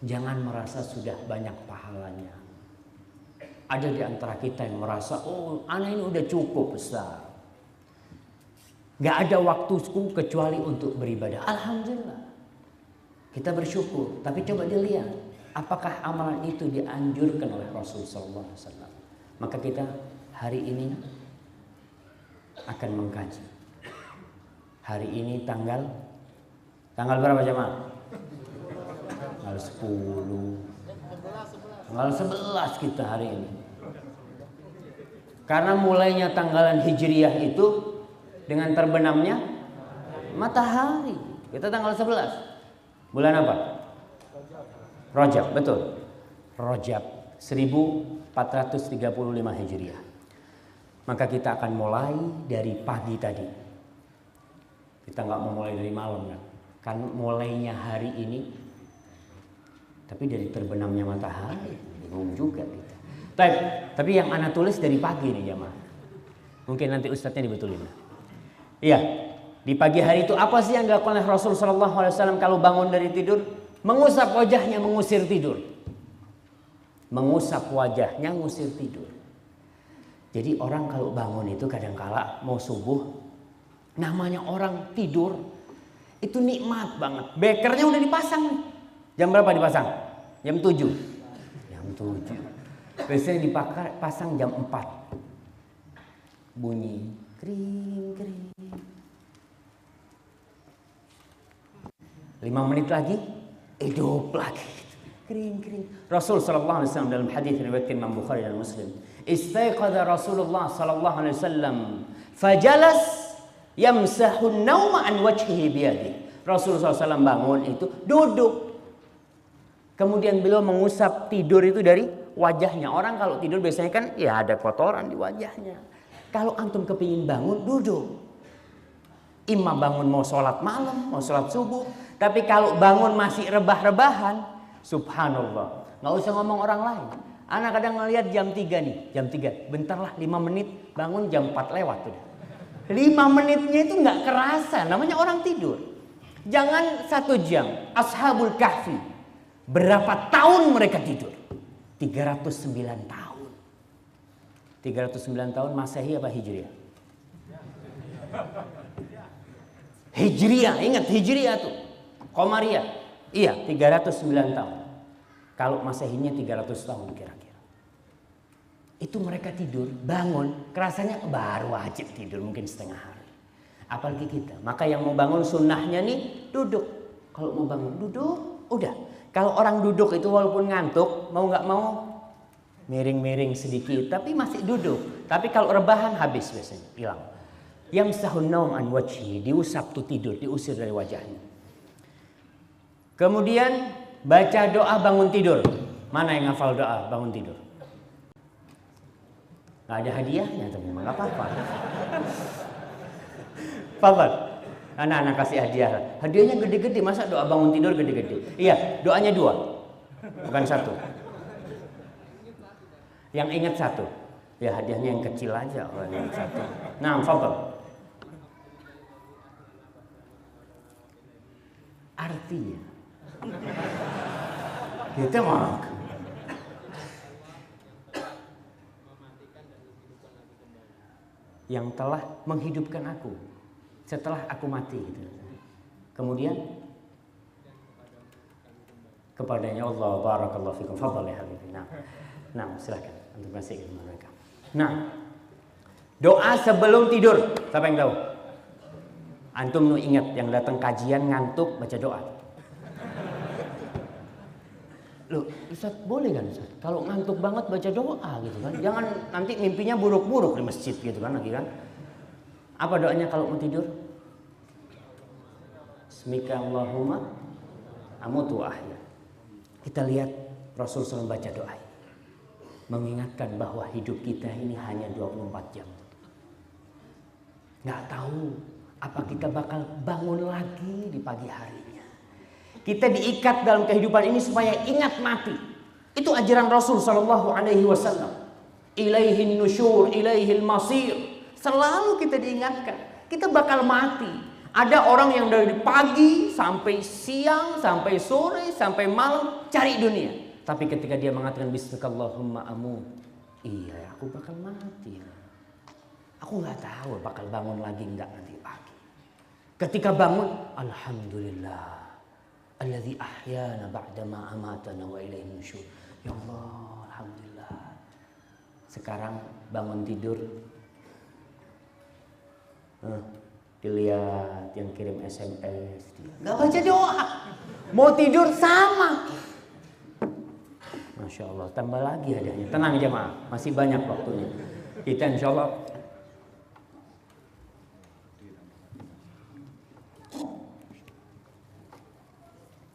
Jangan merasa sudah banyak pahalanya. Ada di antara kita yang merasa, oh, anak ini udah cukup besar. Gak ada waktuku kecuali untuk beribadah. Alhamdulillah. Kita bersyukur. Tapi coba dilihat, apakah amalan itu dianjurkan oleh Rasul sallallahu alaihi wasallam. Maka kita hari ini akan mengkaji. Hari ini tanggal berapa jemaah? Tanggal 10. Tanggal 11 kita hari ini. Karena mulainya tanggalan Hijriyah itu dengan terbenamnya matahari. Kita tanggal 11. Bulan apa? Rajab, betul. Rajab 1435 Hijriah. Maka kita akan mulai dari pagi tadi. Kita nggak mau mulai dari malam kan? Kan mulainya hari ini. Tapi dari terbenamnya matahari, bingung juga kita. Tapi yang ana tulis dari pagi nih jemaah. Mungkin nanti ustadznya dibetulin. Iya, di pagi hari itu apa sih yang dilakukan oleh Rasul sallallahu alaihi wasallam kalau bangun dari tidur? Mengusap wajahnya, mengusir tidur. Mengusap wajahnya, mengusir tidur. Jadi orang kalau bangun itu kadangkala mau subuh, namanya orang tidur itu nikmat banget. Bekernya udah dipasang nih. Jam berapa dipasang? Jam 7. Jam 7. Biasanya dipasang jam 4. Bunyi kering kering. 5 menit lagi hidup lagi. Kering kering. Rasul sallallahu alaihi wasallam dalam hadis riwayat Imam Bukhari dan Muslim, istaiqadha Rasulullah sallallahu alaihi wasallam fajalas yamsahu an-nauma an wajhihi biyadihi. Rasulullah SAW bangun itu duduk. Kemudian beliau mengusap tidur itu dari wajahnya. Orang kalau tidur biasanya kan ya ada kotoran di wajahnya. Kalau antum kepingin bangun, duduk. Imam bangun mau sholat malam, mau sholat subuh. Tapi kalau bangun masih rebah-rebahan, subhanallah. Nggak usah ngomong orang lain. Anak kadang ngelihat jam 3 nih. Jam 3, bentarlah 5 menit, bangun jam 4 lewat. Udah. 5 menitnya itu nggak kerasa, namanya orang tidur. Jangan 1 jam. Ashabul Kahfi, berapa tahun mereka tidur? 309 tahun. 309 tahun Masehi apa Hijriah? Hijriah, ingat Hijriah tuh. Qamariyah. Iya, 309 tahun. Kalau Masehinya 300 tahun kira-kira. Itu mereka tidur, bangun, kerasanya baru wajib tidur mungkin setengah hari. Apalagi kita. Maka yang mau bangun sunnahnya nih duduk. Kalau mau bangun duduk, udah. Kalau orang duduk itu walaupun ngantuk, mau nggak mau miring-miring sedikit, tapi masih duduk. Tapi kalau rebahan habis biasanya, hilang. Yamsahun naum an wajhi, diusap tuh tidur, diusir dari wajahnya. Kemudian baca doa bangun tidur. Mana yang hafal doa bangun tidur? Nggak ada hadiahnya, teman-teman, nggak apa-apa. Fadhal, anak-anak kasih hadiah. Hadiahnya gede-gede, masa doa bangun tidur gede-gede? Iya, doanya 2, bukan 1. Yang ingat 1, ya hadiahnya yang kecil aja, kalau yang 1. Nah, fadhal. Artinya, kita mau yang telah menghidupkan aku setelah aku mati gitu. Kemudian kepadanya Allah barakallahu fikum. Fadhal ya habibi. Nah, silakan untuk kasih ilmu mereka. Nah, doa sebelum tidur. Siapa yang tahu? Antum nu ingat yang datang kajian ngantuk baca doa. Loh, Ustaz boleh kan Ustaz? Kalau ngantuk banget baca doa gitu kan. Jangan nanti mimpinya buruk-buruk di masjid gitu kan lagi kan. Apa doanya kalau mau tidur? Bismika Allahumma amutu wa ahya. Kita lihat Rasul SAW baca doa ini. Mengingatkan bahwa hidup kita ini hanya 24 jam. Nggak tahu apa kita bakal bangun lagi di pagi harinya. Kita diikat dalam kehidupan ini supaya ingat mati. Itu ajaran Rasul SAW. Ilaihin nusyur, ilaihil masir. Selalu kita diingatkan. Kita bakal mati. Ada orang yang dari pagi sampai siang, sampai sore, sampai malam cari dunia. Tapi ketika dia mengatakan Bismillahirrahmanirrahim, amut. Iya, aku bakal mati. Aku nggak tahu bakal bangun lagi nggak nanti pagi. Ketika bangun, alhamdulillah. Alladzi ahyana ba'dama amatana wa ilaihin nusyur. Ya Allah, alhamdulillah. Sekarang bangun tidur. Dilihat yang kirim SMS, nggak baca doa. Mau tidur sama. Masya Allah, tambah lagi adanya. Tenang jemaah, masih banyak waktunya. Kita insya Allah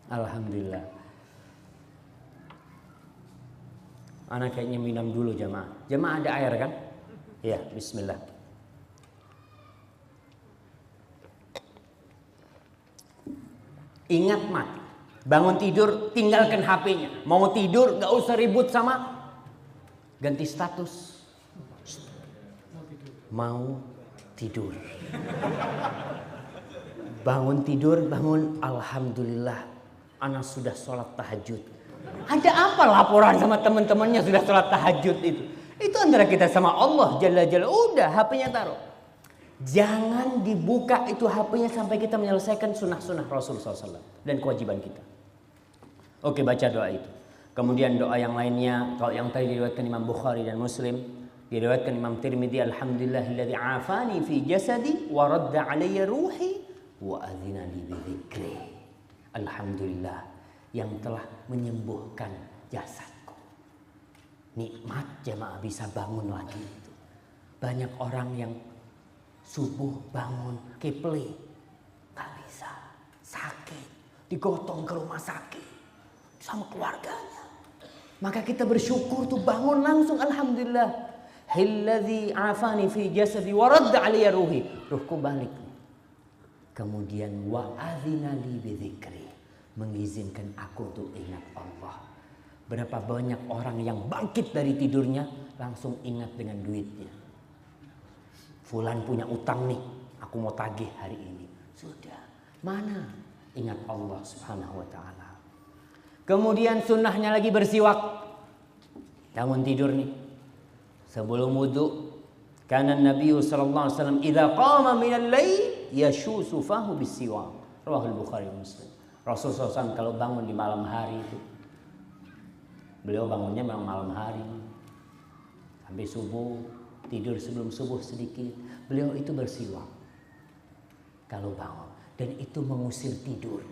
alhamdulillah. Anak kayaknya minum dulu jemaah. Jemaah ada air kan? Ya, bismillah. Ingat mati. Bangun tidur, tinggalkan HP-nya. Mau tidur, gak usah ribut sama ganti status. Mau tidur. Bangun tidur, bangun. Alhamdulillah, anak sudah sholat tahajud. Ada apa laporan sama teman-temannya sudah sholat tahajud itu? Itu antara kita sama Allah Jalla Jalla. Udah, HP-nya taruh. Jangan dibuka itu HP-nya sampai kita menyelesaikan sunnah-sunnah Rasulullah SAW dan kewajiban kita. Oke, baca doa itu. Kemudian doa yang lainnya, kalau yang tadi diriwayatkan Imam Bukhari dan Muslim, diriwayatkan Imam Tirmidzi, alhamdulillahilladzi afani fi jasadi wa radda alayya ruhi wa adzina li bi dzikri. Alhamdulillah yang telah menyembuhkan jasadku. Nikmat jemaah bisa bangun lagi. Banyak orang yang subuh bangun keple, gak bisa, sakit, digotong ke rumah sakit sama keluarganya. Maka kita bersyukur tuh bangun langsung alhamdulillah. Hilladzi afani fi jasadi wa radda alayya ruhi. Ruhku balik. Kemudian wa adzina li bi dzikri, mengizinkan aku untuk ingat Allah. Berapa banyak orang yang bangkit dari tidurnya langsung ingat dengan duitnya. Fulan punya utang nih, aku mau tagih hari ini. Sudah, mana? Ingat Allah Subhanahu wa ta'ala. Kemudian sunnahnya lagi bersiwak. Bangun tidur nih. Sebelum wudu, kana Nabi sallallahu alaihi wasallam idza qama min al-lail yashusu fahu bis-siwak. Rawahul Bukhari Muslim. Rasulullah SAW kalau bangun di malam hari itu, beliau bangunnya memang malam hari. Sampai subuh, tidur sebelum subuh sedikit, beliau itu bersiwak kalau bangun, dan itu mengusir tidur.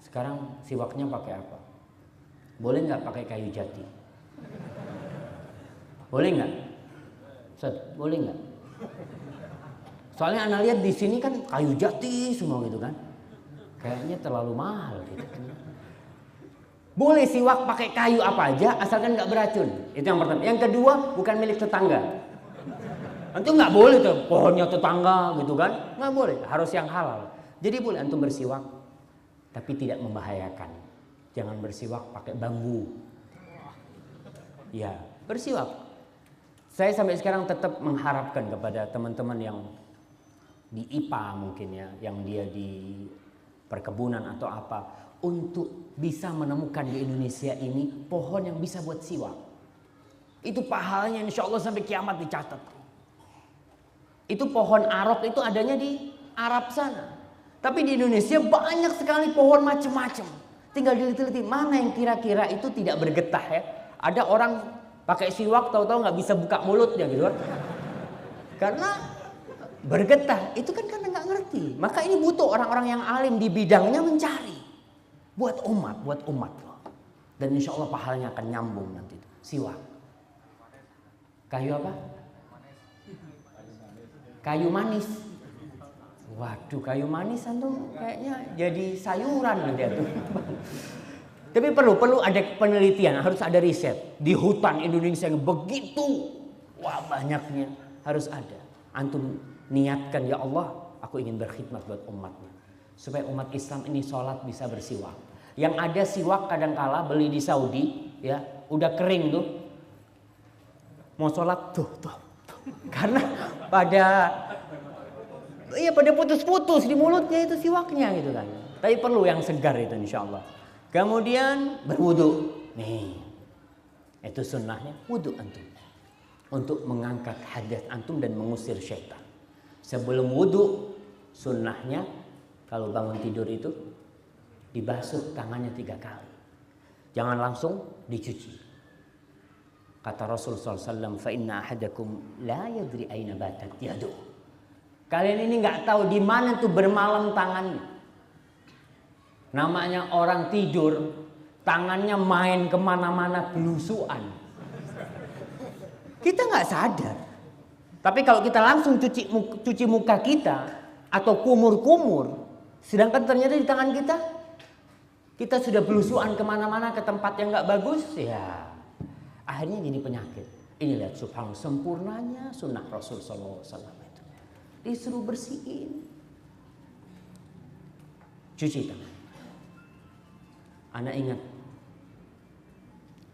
Sekarang siwaknya pakai apa? Boleh nggak pakai kayu jati? Boleh nggak? Ustaz, boleh nggak? Soalnya anak lihat di sini kan kayu jati semua gitu kan, kayaknya terlalu mahal gitu. Boleh siwak pakai kayu apa aja asalkan nggak beracun. Itu yang pertama. Yang kedua, bukan milik tetangga. Antum nggak boleh tuh pohonnya tetangga gitu kan, nggak boleh. Harus yang halal. Jadi boleh antum bersiwak, tapi tidak membahayakan. Jangan bersiwak pakai bambu. Ya, bersiwak. Saya sampai sekarang tetap mengharapkan kepada teman-teman yang di IPA mungkin ya, yang dia di perkebunan atau apa, untuk bisa menemukan di Indonesia ini pohon yang bisa buat siwak. Itu pahalanya insya Allah sampai kiamat dicatat. Itu pohon arok itu adanya di Arab sana. Tapi di Indonesia banyak sekali pohon macam-macam. Tinggal diteliti mana yang kira-kira itu tidak bergetah ya. Ada orang pakai siwak tahu-tahu nggak bisa buka mulutnya gitu kan. Karena bergetah itu kan karena nggak ngerti. Maka ini butuh orang-orang yang alim di bidangnya mencari. Buat umat loh. Dan insya Allah pahalanya akan nyambung nanti. Siwak. Kayu apa? Kayu manis. Waduh, kayu manis antum kayaknya jadi sayuran nanti tuh. Tapi perlu ada penelitian, harus ada riset. Di hutan Indonesia yang begitu banyaknya harus ada. Antum niatkan, ya Allah, aku ingin berkhidmat buat umatnya. Supaya umat Islam ini sholat bisa bersiwak. Yang ada siwak kadangkala beli di Saudi, ya udah kering tuh. Mau sholat tuh. Karena pada putus-putus di mulutnya itu siwaknya gitu kan. Tapi perlu yang segar itu insya Allah. Kemudian berwudu. Nih, itu sunnahnya wudu antum. Untuk mengangkat hadas antum dan mengusir syaitan. Sebelum wudu, sunnahnya kalau bangun tidur itu dibasuh tangannya 3 kali. Jangan langsung dicuci. Kata Rasulullah SAW, fa inna ahadakum la yadri aina batat yadu. Kalian ini nggak tahu di mana tuh bermalam tangannya. Namanya orang tidur, tangannya main kemana-mana belusuan. Kita nggak sadar. Tapi kalau kita langsung cuci muka kita atau kumur-kumur, sedangkan ternyata di tangan kita sudah belusuan kemana-mana ke tempat yang nggak bagus, ya akhirnya jadi penyakit. Ini lihat subhanallah sempurnanya sunnah Rasul SAW itu. Disuruh bersihin, cuci tangan. Anak ingat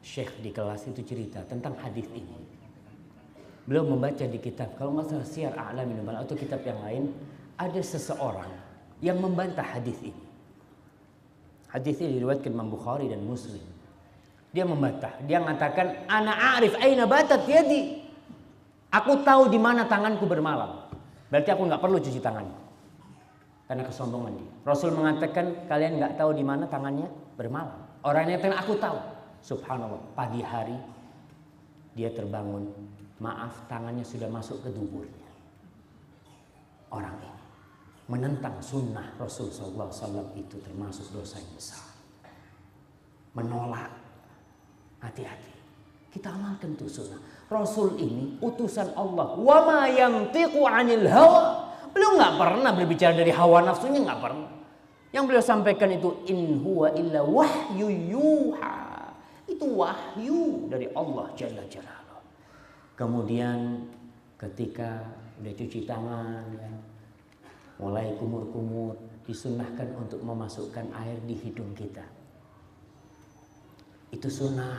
Syekh di kelas itu cerita tentang hadis ini. Beliau membaca di kitab, kalau nggak salah Syiar A'lamin Nubala atau kitab yang lain, ada seseorang yang membantah hadis ini. Hadis ini diriwayatkan Imam Bukhari dan Muslim. Dia membantah, dia mengatakan, ana a'rif aina batat yadi. Aku tahu di mana tanganku bermalam. Berarti aku nggak perlu cuci tangan. Karena kesombongan dia. Rasul mengatakan kalian nggak tahu di mana tangannya bermalam. Orangnya yang aku tahu. Subhanallah, pagi hari dia terbangun. Maaf, tangannya sudah masuk ke duburnya. Orang ini menentang sunnah Rasul SAW itu termasuk dosa yang besar. Menolak, hati-hati. Kita amalkan tuh sunnah. Rasul ini utusan Allah. Wa ma yantiqu 'anil hawa. Beliau nggak pernah berbicara dari hawa nafsunya, nggak pernah. Yang beliau sampaikan itu in huwa illa wahyu yuha. Itu wahyu dari Allah Jalla Jalaluhu. Kemudian ketika udah cuci tangan, ya, mulai kumur-kumur, disunnahkan untuk memasukkan air di hidung kita. Itu sunnah.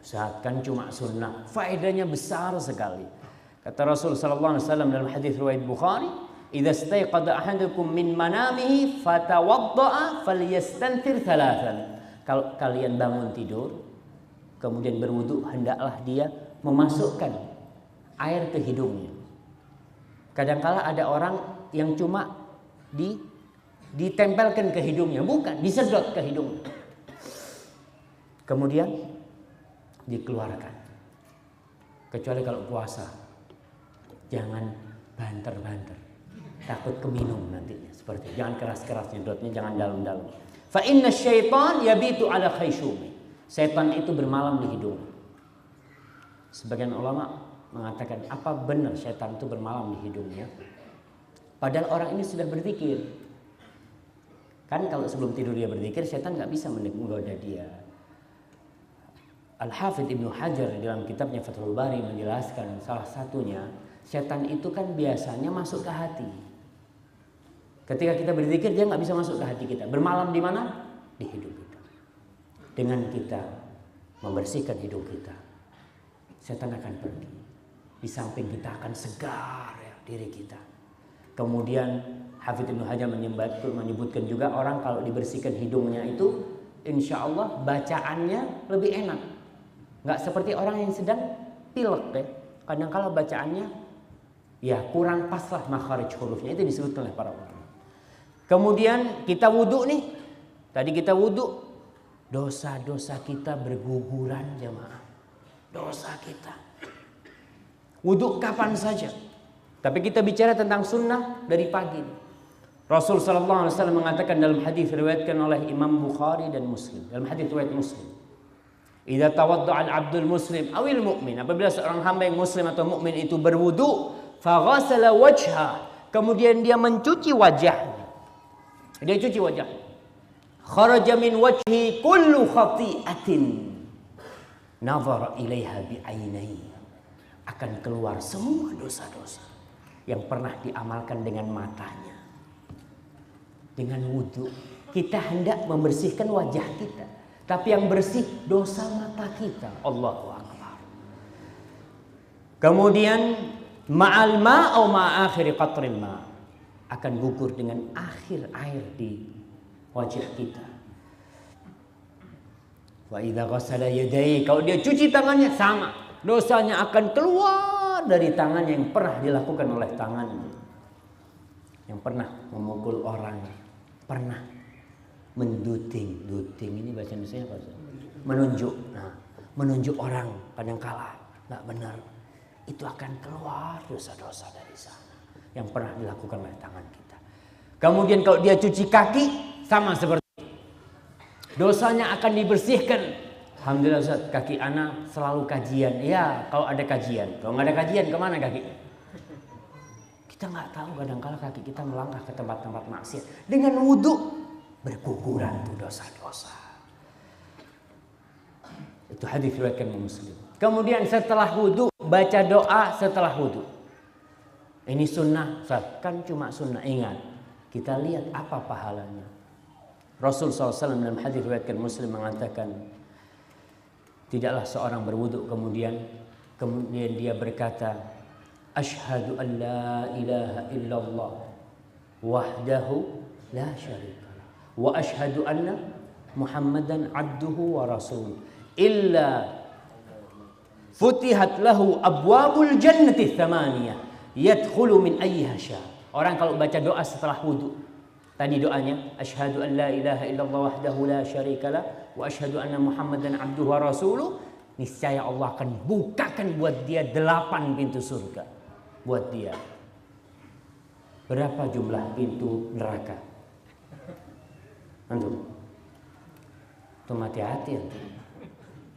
Usahakan cuma sunnah. Faedahnya besar sekali. Kata Rasul sallallahu alaihi wasallam dalam hadis riwayat Bukhari, "Idza staiqadha ahadukum min manamihi fatawadda'a falyastanthir thalathan." Kalau kalian bangun tidur, kemudian berwudu, hendaklah dia memasukkan air ke hidungnya. Kadangkala ada orang yang cuma ditempelkan ke hidungnya, bukan disedot ke hidungnya. Kemudian dikeluarkan. Kecuali kalau puasa, jangan banter-banter, takut keminum nantinya. Seperti jangan keras-keras nyedotnya, jangan dalam-dalam. Fa inna syaitan yabitu ala khayshumi. Setan itu bermalam di hidung. Sebagian ulama mengatakan, apa benar setan itu bermalam di hidungnya? Padahal orang ini sudah berzikir. Kan kalau sebelum tidur dia berzikir, setan nggak bisa menggoda dia. Al-Hafidh Ibnu Hajar dalam kitabnya Fathul Bari menjelaskan salah satunya, setan itu kan biasanya masuk ke hati. Ketika kita berzikir, dia nggak bisa masuk ke hati kita. Bermalam di mana? Di hidung kita. Dengan kita membersihkan hidung kita, setan akan pergi. Di samping kita akan segar ya, diri kita. Kemudian Hafidh Ibnu Hajar menyebutkan juga orang kalau dibersihkan hidungnya itu, insya Allah bacaannya lebih enak. Nggak seperti orang yang sedang pilek ya. Kadang-kala bacaannya ya kurang pas lah makharij hurufnya. Itu disebutkan oleh para ulama. Kemudian kita wudhu nih. Tadi kita wudhu, dosa-dosa kita berguguran jemaah. Dosa kita. Wudhu kapan saja. Tapi kita bicara tentang sunnah dari pagi. Rasul sallallahu alaihi wasallam mengatakan dalam hadis riwayatkan oleh Imam Bukhari dan Muslim. Dalam hadis riwayat Muslim. Idza tawadda'a al-'abdul muslim awil mu'min, apabila seorang hamba yang muslim atau mukmin itu berwudu, faghasala wajha, kemudian dia mencuci wajahnya. Dia cuci wajah. Kharaja min wajhi kullu khati'atin nazara ilaiha bi'ainaihi. Akan keluar semua dosa-dosa yang pernah diamalkan dengan matanya. Dengan wudu kita hendak membersihkan wajah kita, tapi yang bersih dosa mata kita. Allahu Akbar. Kemudian ma'al ma'au ma'akhiri qatril ma', akan gugur dengan akhir air di wajah kita. Wa idza ghassala yadayhi, kalau dia cuci tangannya sama, dosanya akan keluar dari tangannya yang pernah dilakukan oleh tangannya. Yang pernah memukul orang, pernah menduting ini bahasa Indonesia apa? Menunjuk. Nah, menunjuk orang kadangkala nggak benar, itu akan keluar dosa-dosa dari sana yang pernah dilakukan oleh tangan kita. Kemudian kalau dia cuci kaki sama seperti itu. Dosanya akan dibersihkan. Alhamdulillah Ustaz, kaki anak selalu kajian. Ya, kalau ada kajian. Kalau nggak ada kajian, kemana kaki? Kita nggak tahu kadang-kala kaki kita melangkah ke tempat-tempat maksiat. Dengan wudhu berguguran tuh dosa-dosa. Itu hadis riwayatkan Muslim. Kemudian setelah wudhu baca doa setelah wudhu. Ini sunnah, Ustaz. Kan cuma sunnah. Ingat, kita lihat apa pahalanya. Rasul SAW dalam hadis riwayatkan Muslim mengatakan, tidaklah seorang berwudu kemudian dia berkata, asyhadu an la ilaha illallah wahdahu la syarikalah wa asyhadu anna Muhammadan abduhu wa rasuluh illa futihat lahu abwabul jannati thamaniyah yadkhulu min ayyiha sya. Orang kalau baca doa setelah wudu, tadi doanya asyhadu an la ilaha illallah wahdahu la syarikalah wa asyhadu anna Muhammadan abduhu wa rasuluh, niscaya Allah akan bukakan buat dia 8 pintu surga buat dia. Berapa jumlah pintu neraka? Antum? Tuh hati-hati antum.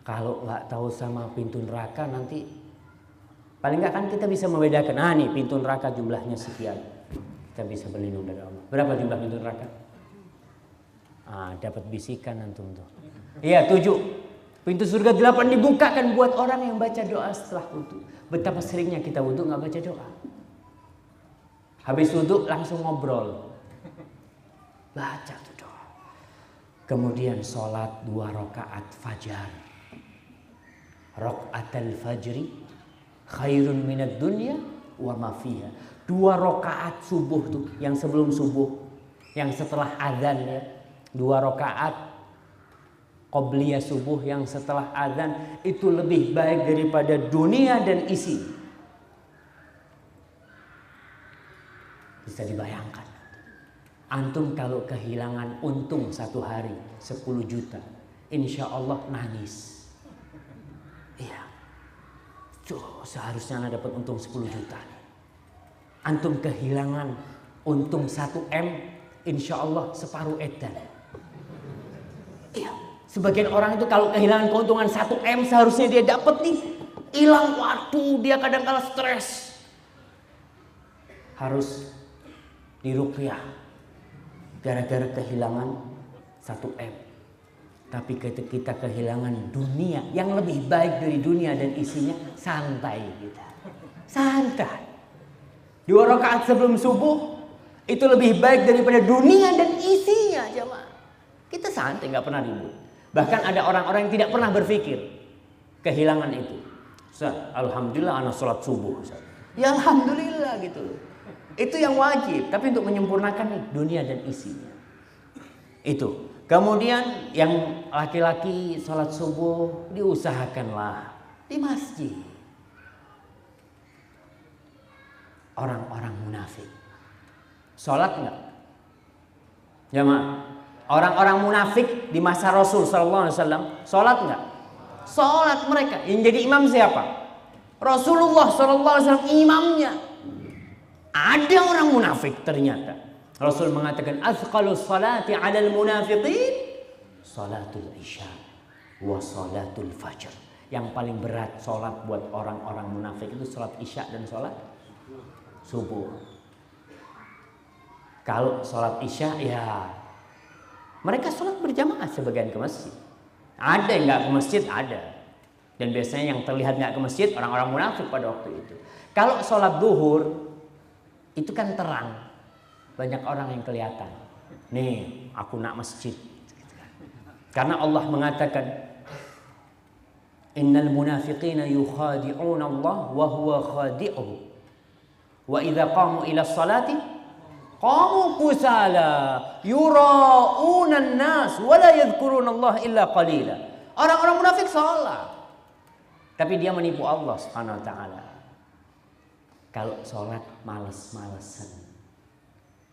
Kalau nggak tahu sama pintu neraka nanti paling nggak kan kita bisa membedakan. Ah nih pintu neraka jumlahnya sekian. Kita bisa berlindung dari Allah. Berapa jumlah pintu neraka? Ah, dapat bisikan antum tuh. Iya 7. Pintu surga 8 dibukakan buat orang yang baca doa setelah wudu. Betapa seringnya kita wudu nggak baca doa. Habis wudu langsung ngobrol. Baca tuh doa. Kemudian sholat 2 rakaat fajar. Rakaatul fajri khairun minad dunya wa ma fiha. 2 rakaat subuh tuh, yang sebelum subuh, yang setelah azan ya. 2 rakaat qobliyah subuh yang setelah azan itu lebih baik daripada dunia dan isi. Bisa dibayangkan. Antum kalau kehilangan untung 1 hari 10 juta, insya Allah nangis. Iya. Tuh, seharusnya Anda dapat untung 10 juta. Antum kehilangan untung 1 M, insya Allah separuh edan. Iya. Sebagian orang itu kalau kehilangan keuntungan 1 M seharusnya dia dapat nih. Hilang, waduh, dia kadang-kala stres. Harus diruqyah gara-gara kehilangan 1 M. Tapi ketika kita kehilangan dunia yang lebih baik dari dunia dan isinya, santai kita. Santai. 2 rakaat sebelum subuh itu lebih baik daripada dunia dan isinya, jemaah. Kita santai, nggak pernah ribut. Bahkan ada orang-orang yang tidak pernah berpikir kehilangan itu. Ustaz, alhamdulillah anak sholat subuh. Ustaz. Ya alhamdulillah gitu loh. Itu yang wajib. Tapi untuk menyempurnakan nih dunia dan isinya. Itu. Kemudian yang laki-laki sholat subuh diusahakanlah di masjid. Orang-orang munafik sholat enggak? Jamaah. Orang-orang munafik di masa Rasul Sallallahu Alaihi Wasallam sholat enggak? Sholat mereka. Yang jadi imam siapa? Rasulullah Sallallahu Alaihi Wasallam imamnya. Ada orang munafik ternyata. Rasul mengatakan azqalus salati 'alal munafiqin salatul isya wa salatul fajr. Yang paling berat salat buat orang-orang munafik itu salat isya dan salat subuh. Kalau salat isya ya mereka salat berjamaah sebagian ke masjid. Ada yang nggak ke masjid, ada. Dan biasanya yang terlihat nggak ke masjid orang-orang munafik pada waktu itu. Kalau salat zuhur itu kan terang. Banyak orang yang kelihatan. Nih, aku nak masjid. Karena Allah mengatakan, innal munafiqina yukhadi'una Allah wa huwa khadi'uhum. Wa idza qamu ila sholati qamu kusala yura'una an-nas wa la yadhkuruna Allah illa qalila. Orang-orang munafik salat, tapi dia menipu Allah Subhanahu wa taala. Kalau salat malas-malesan.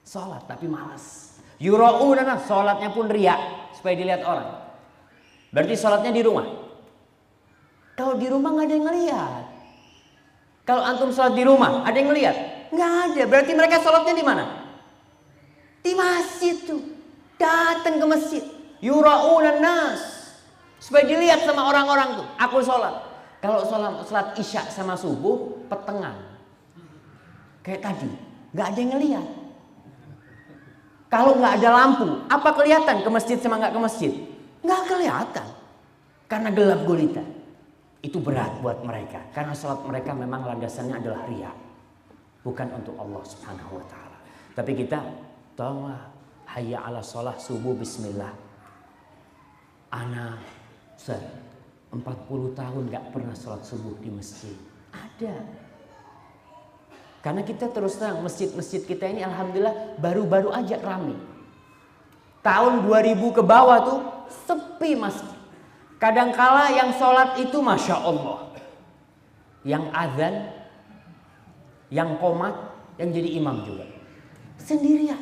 Salat tapi malas. Yura'una, salatnya pun riya supaya dilihat orang. Berarti salatnya di rumah. Kalau di rumah nggak ada yang ngelihat. Kalau antum salat di rumah ada yang ngelihat? Nggak ada. Berarti mereka salatnya di mana? Di masjid tuh. Datang ke masjid. Yura'una nas. Supaya dilihat sama orang-orang tuh. Aku salat. Kalau salat isya sama subuh petengan. Kayak tadi, nggak ada yang ngelihat. Kalau nggak ada lampu, apa kelihatan ke masjid sama nggak ke masjid? Nggak kelihatan, karena gelap gulita. Itu berat buat mereka, karena sholat mereka memang landasannya adalah riya, bukan untuk Allah Subhanahu Wa Taala. Tapi kita, tolonglah, hayya ala sholah subuh Bismillah. Anak, 40 tahun nggak pernah sholat subuh di masjid. Ada. Karena kita terus terang masjid-masjid kita ini alhamdulillah baru-baru aja ramai. Tahun 2000 ke bawah tuh sepi masjid. Kadangkala yang sholat itu Masya Allah. Yang azan, yang qomat, yang jadi imam juga. Sendirian.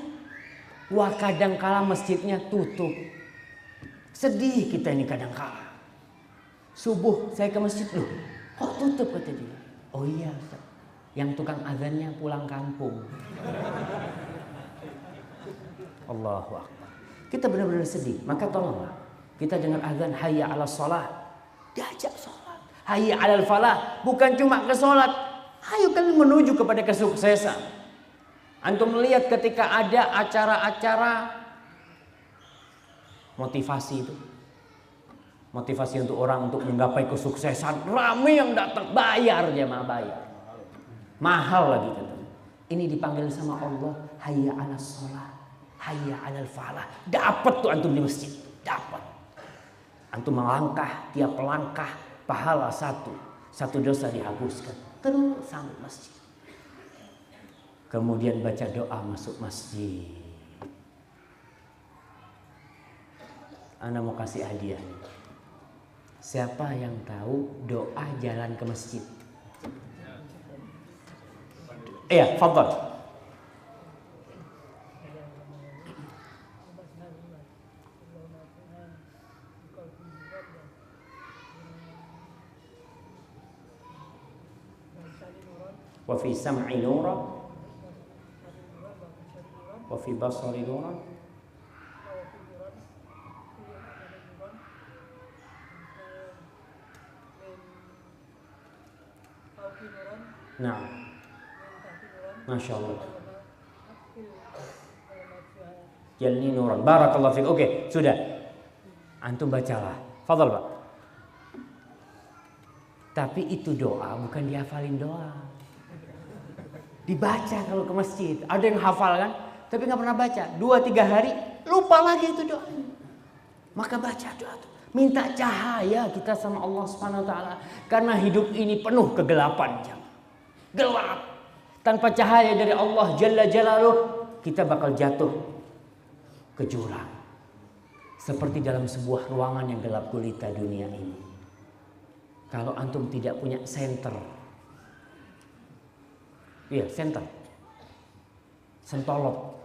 Wah kadangkala masjidnya tutup. Sedih kita ini kadangkala. Subuh saya ke masjid loh. Kok tutup kata dia. Oh iya Ustaz. Yang tukang azannya pulang kampung. Allahu Akbar. Kita benar-benar sedih. Maka tolonglah. Kita dengar azan hayya ala sholat. Diajak sholat. Hayya ala falah. Bukan cuma ke sholat. Ayo kalian menuju kepada kesuksesan. Antum melihat ketika ada acara-acara motivasi itu. Motivasi untuk orang untuk menggapai kesuksesan. Ramai yang datang. Bayar jemaah bayar. Mahal lagi kata. Ini dipanggil sama Allah, hayya 'alas shalah, hayya 'alal falah. Dapat tuh antum di masjid, dapat. Antum melangkah, tiap langkah pahala satu dosa dihapuskan. Terus sampai masjid. Kemudian baca doa masuk masjid. Ana mau kasih hadiah. Siapa yang tahu doa jalan ke masjid? Iya, fadhal. Wa fi sam'i nuran wa fi basari nuran Nah, Masya Allah. Jalni nuran. Barakallahu fiik. Oke, sudah. Antum bacalah. Fadhal, Pak. Tapi itu doa bukan dihafalin doa. Dibaca kalau ke masjid. Ada yang hafal kan? Tapi nggak pernah baca. 2-3 hari lupa lagi itu doa. Maka baca doa itu. Minta cahaya kita sama Allah Subhanahu wa taala. Karena hidup ini penuh kegelapan. Gelap. Tanpa cahaya dari Allah Jalla Jalaluh, kita bakal jatuh ke jurang. Seperti dalam sebuah ruangan yang gelap gulita dunia ini. Kalau antum tidak punya senter. Iya, senter. Sentolop.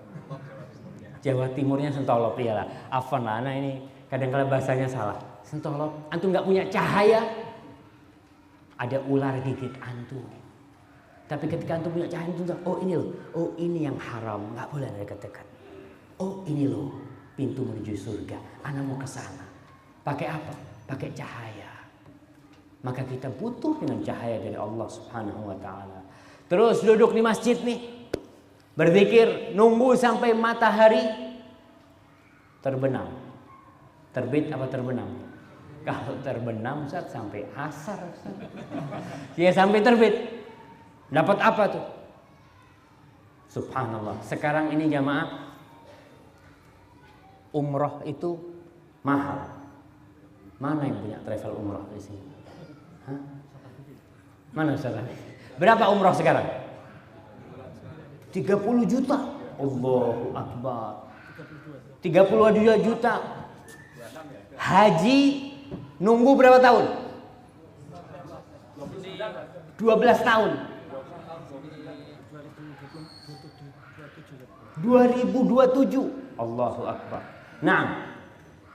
Jawa Timurnya sentolop, iyalah. Afan lah, nah ini kadang-kadang bahasanya salah. Sentolop. Antum nggak punya cahaya, ada ular gigit antum. Tapi ketika antum punya cahaya itu, oh ini loh, oh ini yang haram, nggak boleh dekat-dekat. Oh ini loh, pintu menuju surga. Ana mau ke sana. Pakai apa? Pakai cahaya. Maka kita butuh dengan cahaya dari Allah Subhanahu wa taala. Terus duduk di masjid nih, berzikir, nunggu sampai matahari terbenam. Terbit apa terbenam? Kalau terbenam Ustaz, sampai asar Ustaz. Ya sampai terbit. Dapat apa tuh? Subhanallah. Sekarang ini jamaah, umroh itu mahal. Mana yang punya travel umroh di sini? Hah? Mana Ustaz? Berapa umroh sekarang? 30 juta. Allahu Akbar. 32 juta. Haji nunggu berapa tahun? 12 tahun. 2027. Allahu Akbar. Nah,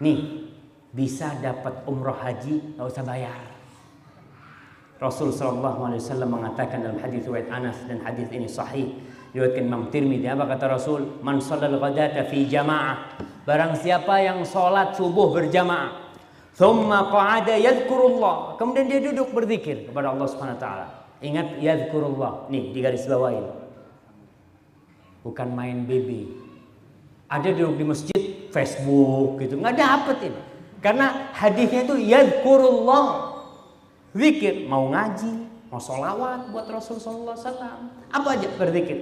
nih bisa dapat umroh haji nggak usah bayar. Rasul sallallahu alaihi wasallam mengatakan dalam hadis riwayat Anas, dan hadis ini sahih diriwayatkan Imam Tirmidzi. Apa kata Rasul? Man shallal ghadata fi jamaah. Barang siapa yang sholat subuh berjamaah, thumma qa'ada yadhkurullah, kemudian dia duduk berzikir kepada Allah Subhanahu wa taala. Ingat yadhkurullah. Nih di garis bawahin. Bukan main BB. Ada duduk di masjid Facebook gitu, nggak dapet ini. Karena hadisnya itu yadhkurullah, zikir, mau ngaji, mau sholawat buat Rasul sallallahu alaihi wasallam, apa aja berzikir.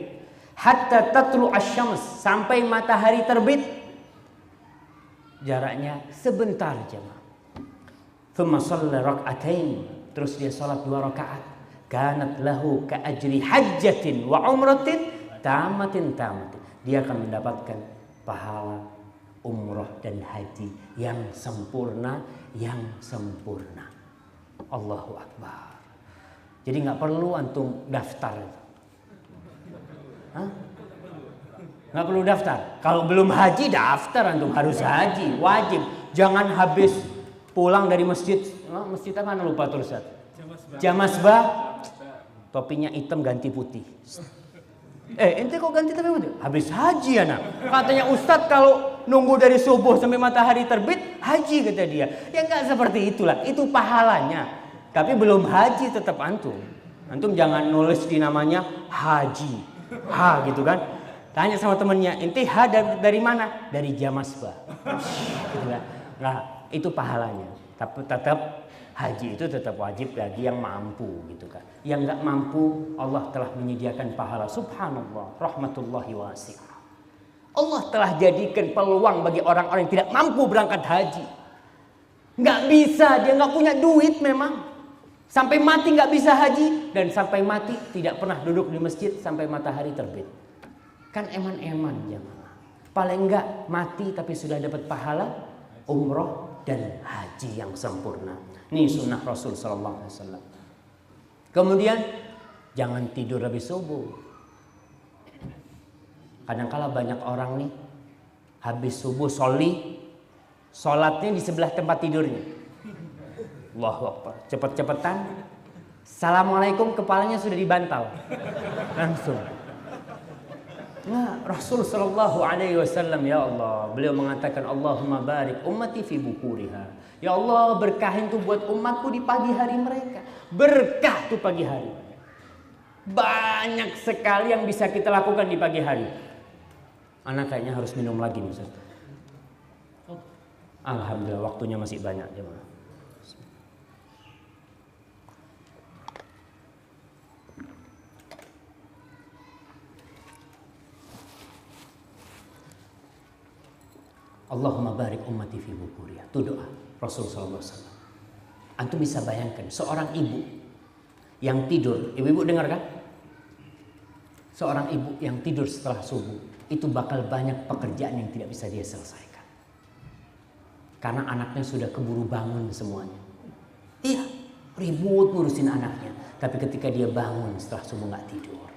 Hatta tatlu asyams, sampai matahari terbit. Jaraknya sebentar jemaah. Thumma shalla rak'atain, terus dia salat 2 rakaat. Kanat lahu ka ajri hajjatin wa umratin tamatin. Dia akan mendapatkan pahala umroh dan haji yang sempurna, Allahu Akbar. Jadi nggak perlu antum daftar. Hah? Nggak perlu daftar. Kalau belum haji daftar, antum harus haji, wajib. Jangan habis pulang dari masjid, masjid apa lupa terus. Jamasbah, topinya hitam ganti putih. Ente kok ganti tapi putih? Habis haji anak. Katanya Ustadz kalau nunggu dari subuh sampai matahari terbit, haji kata dia. Ya enggak seperti itulah. Itu pahalanya. Tapi belum haji tetap antum. Antum jangan nulis di namanya haji. Ha gitu kan. Tanya sama temennya, ente ha dari mana? Dari Jamasbah. Gitu kan. Nah, itu pahalanya. Tapi tetap haji itu tetap wajib bagi yang mampu gitu kan. Yang nggak mampu, Allah telah menyediakan pahala. Subhanallah, rahmatullahi wasi'ah. Allah telah jadikan peluang bagi orang-orang yang tidak mampu berangkat haji. Nggak bisa, dia nggak punya duit memang. Sampai mati nggak bisa haji, dan sampai mati tidak pernah duduk di masjid sampai matahari terbit. Kan eman-eman jemaah. Paling nggak mati tapi sudah dapat pahala umroh dan haji yang sempurna. Ini sunnah Rasul sallallahu alaihi wasallam. Kemudian jangan tidur habis subuh. Kadang-kala banyak orang nih habis subuh sholatnya di sebelah tempat tidurnya. Allahu Akbar. Cepet-cepetan. Assalamualaikum, kepalanya sudah dibantal. Langsung. Nah, Rasul sallallahu alaihi wasallam, ya Allah, beliau mengatakan Allahumma barik ummati fi bukuriha. Ya Allah, berkahin tuh buat umatku di pagi hari mereka. Berkah tuh pagi hari. Banyak sekali yang bisa kita lakukan di pagi hari. Anak kayaknya harus minum lagi nih Ustaz. Alhamdulillah waktunya masih banyak jemaah. Allahumma barik ummati fi bukuriha. Itu doa Rasul sallallahu alaihi wasallam. Antum bisa bayangkan seorang ibu yang tidur, ibu-ibu dengar kan? Seorang ibu yang tidur setelah subuh, itu bakal banyak pekerjaan yang tidak bisa dia selesaikan. Karena anaknya sudah keburu bangun semuanya. Iya, ribut ngurusin anaknya. Tapi ketika dia bangun setelah subuh nggak tidur,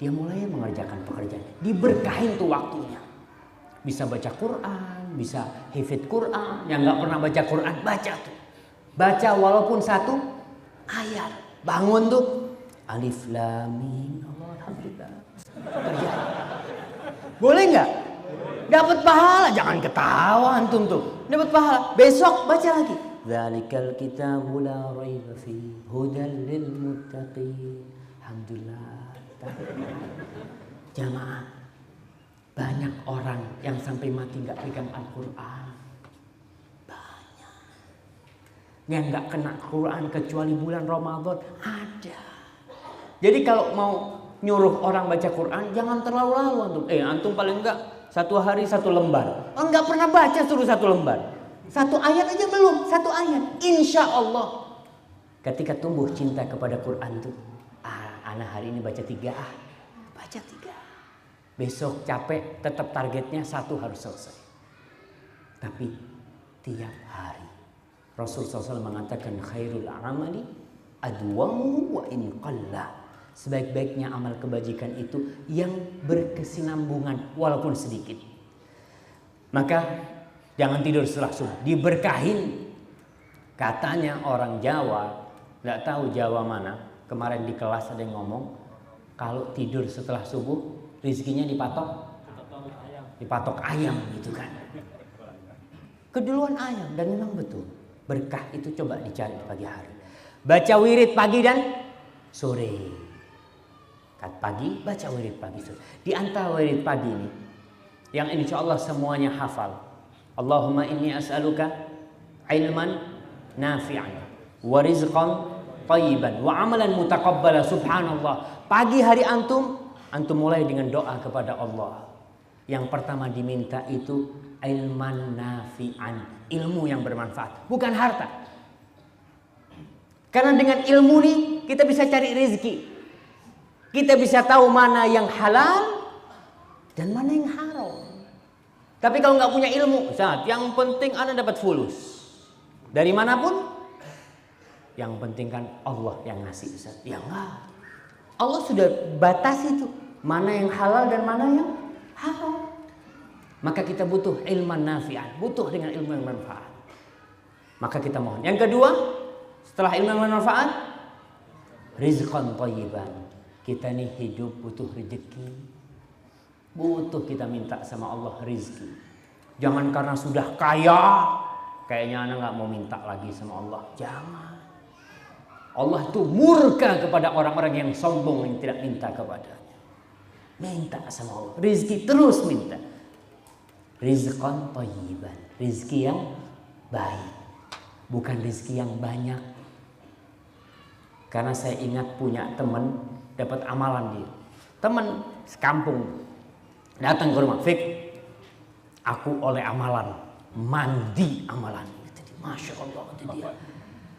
dia mulai mengerjakan pekerjaan. Diberkahin tuh waktunya. Bisa baca Quran, bisa hafid Quran. Yang nggak pernah baca Quran, baca tuh. Baca walaupun 1 ayat. Bangun tuh, Alif Lam Mim. Allah, alhamdulillah. Terjadi. Boleh nggak? Dapat pahala, jangan ketawa antum tuh. Dapat pahala. Besok baca lagi. Dzalikal kitabu la raiba fihi hudal lil muttaqin. Alhamdulillah. Jamaah, banyak orang yang sampai mati nggak pegang Al-Quran. Banyak. Yang nggak kena Quran kecuali bulan Ramadan ada. Jadi kalau mau nyuruh orang baca Quran, jangan terlalu lalu antum. Antum paling enggak 1 hari 1 lembar. Enggak pernah baca suruh 1 lembar. 1 ayat aja belum, 1 ayat. Insya Allah. Ketika tumbuh cinta kepada Quran tuh, anak hari ini baca 3 baca 3. Besok capek, tetap targetnya 1 harus selesai. Tapi tiap hari Rasul SAW mengatakan khairul amali adwamuhu wa in qalla. Sebaik-baiknya amal kebajikan itu yang berkesinambungan walaupun sedikit. Maka jangan tidur setelah subuh, diberkahin. Katanya orang Jawa, nggak tahu Jawa mana, kemarin di kelas ada yang ngomong, kalau tidur setelah subuh rizkinya dipatok ayam gitu kan. Keduluan ayam, dan memang betul. Berkah itu coba dicari pagi hari. Baca wirid pagi dan sore. Pagi baca wirid pagi sore. Di antara wirid pagi ini yang insya Allah semuanya hafal. Allahumma inni as'aluka ilman nafi'an wa rizqan thayyiban wa amalan mutaqabbala. Subhanallah. Pagi hari antum mulai dengan doa kepada Allah. Yang pertama diminta itu ilman nafi'an, ilmu yang bermanfaat, bukan harta. Karena dengan ilmu nih kita bisa cari rezeki. Kita bisa tahu mana yang halal dan mana yang haram. Tapi kalau nggak punya ilmu, Ustaz, yang penting Anda dapat fulus dari manapun. Yang penting kan Allah yang ngasih, Ustaz. Ya enggak. Allah sudah batasi itu mana yang halal dan mana yang haram. Maka kita butuh ilman nafi'an, butuh dengan ilmu yang bermanfaat. Maka kita mohon. Yang kedua, setelah ilmu yang bermanfaat, rizqan thayyiban. Kita nih hidup butuh rezeki. Butuh kita minta sama Allah rizki. Jangan karena sudah kaya, kayaknya anak nggak mau minta lagi sama Allah. Jangan. Allah tuh murka kepada orang-orang yang sombong yang tidak minta kepadanya. Minta sama Allah. Rizki terus minta. Rizqan thayyiban. Rizki yang baik. Bukan rizki yang banyak. Karena saya ingat punya teman dapat amalan dia. Teman sekampung datang ke rumah, Fik, aku oleh amalan, mandi amalan. Masya Allah, kata dia.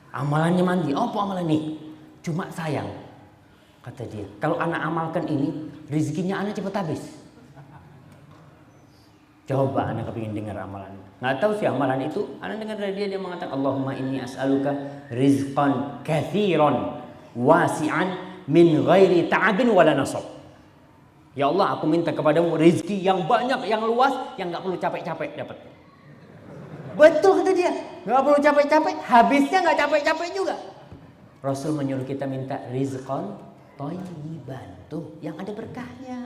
Amalannya mandi. Apa amalan ini? Cuma sayang, kata dia, kalau anak amalkan ini, rezekinya anak cepat habis. Coba anak kepingin dengar amalan. Nggak tahu sih amalan itu. Anak dengar dari dia mengatakan, Allahumma inni as'aluka rizqan kathiran wasi'an min ghairi ta'abin wala nasab. Ya Allah, aku minta kepadamu rezeki yang banyak, yang luas, yang nggak perlu capek-capek dapat. Betul kata dia, nggak perlu capek-capek, habisnya nggak capek-capek juga. Rasul menyuruh kita minta rizqan thayyiban, tuh yang ada berkahnya.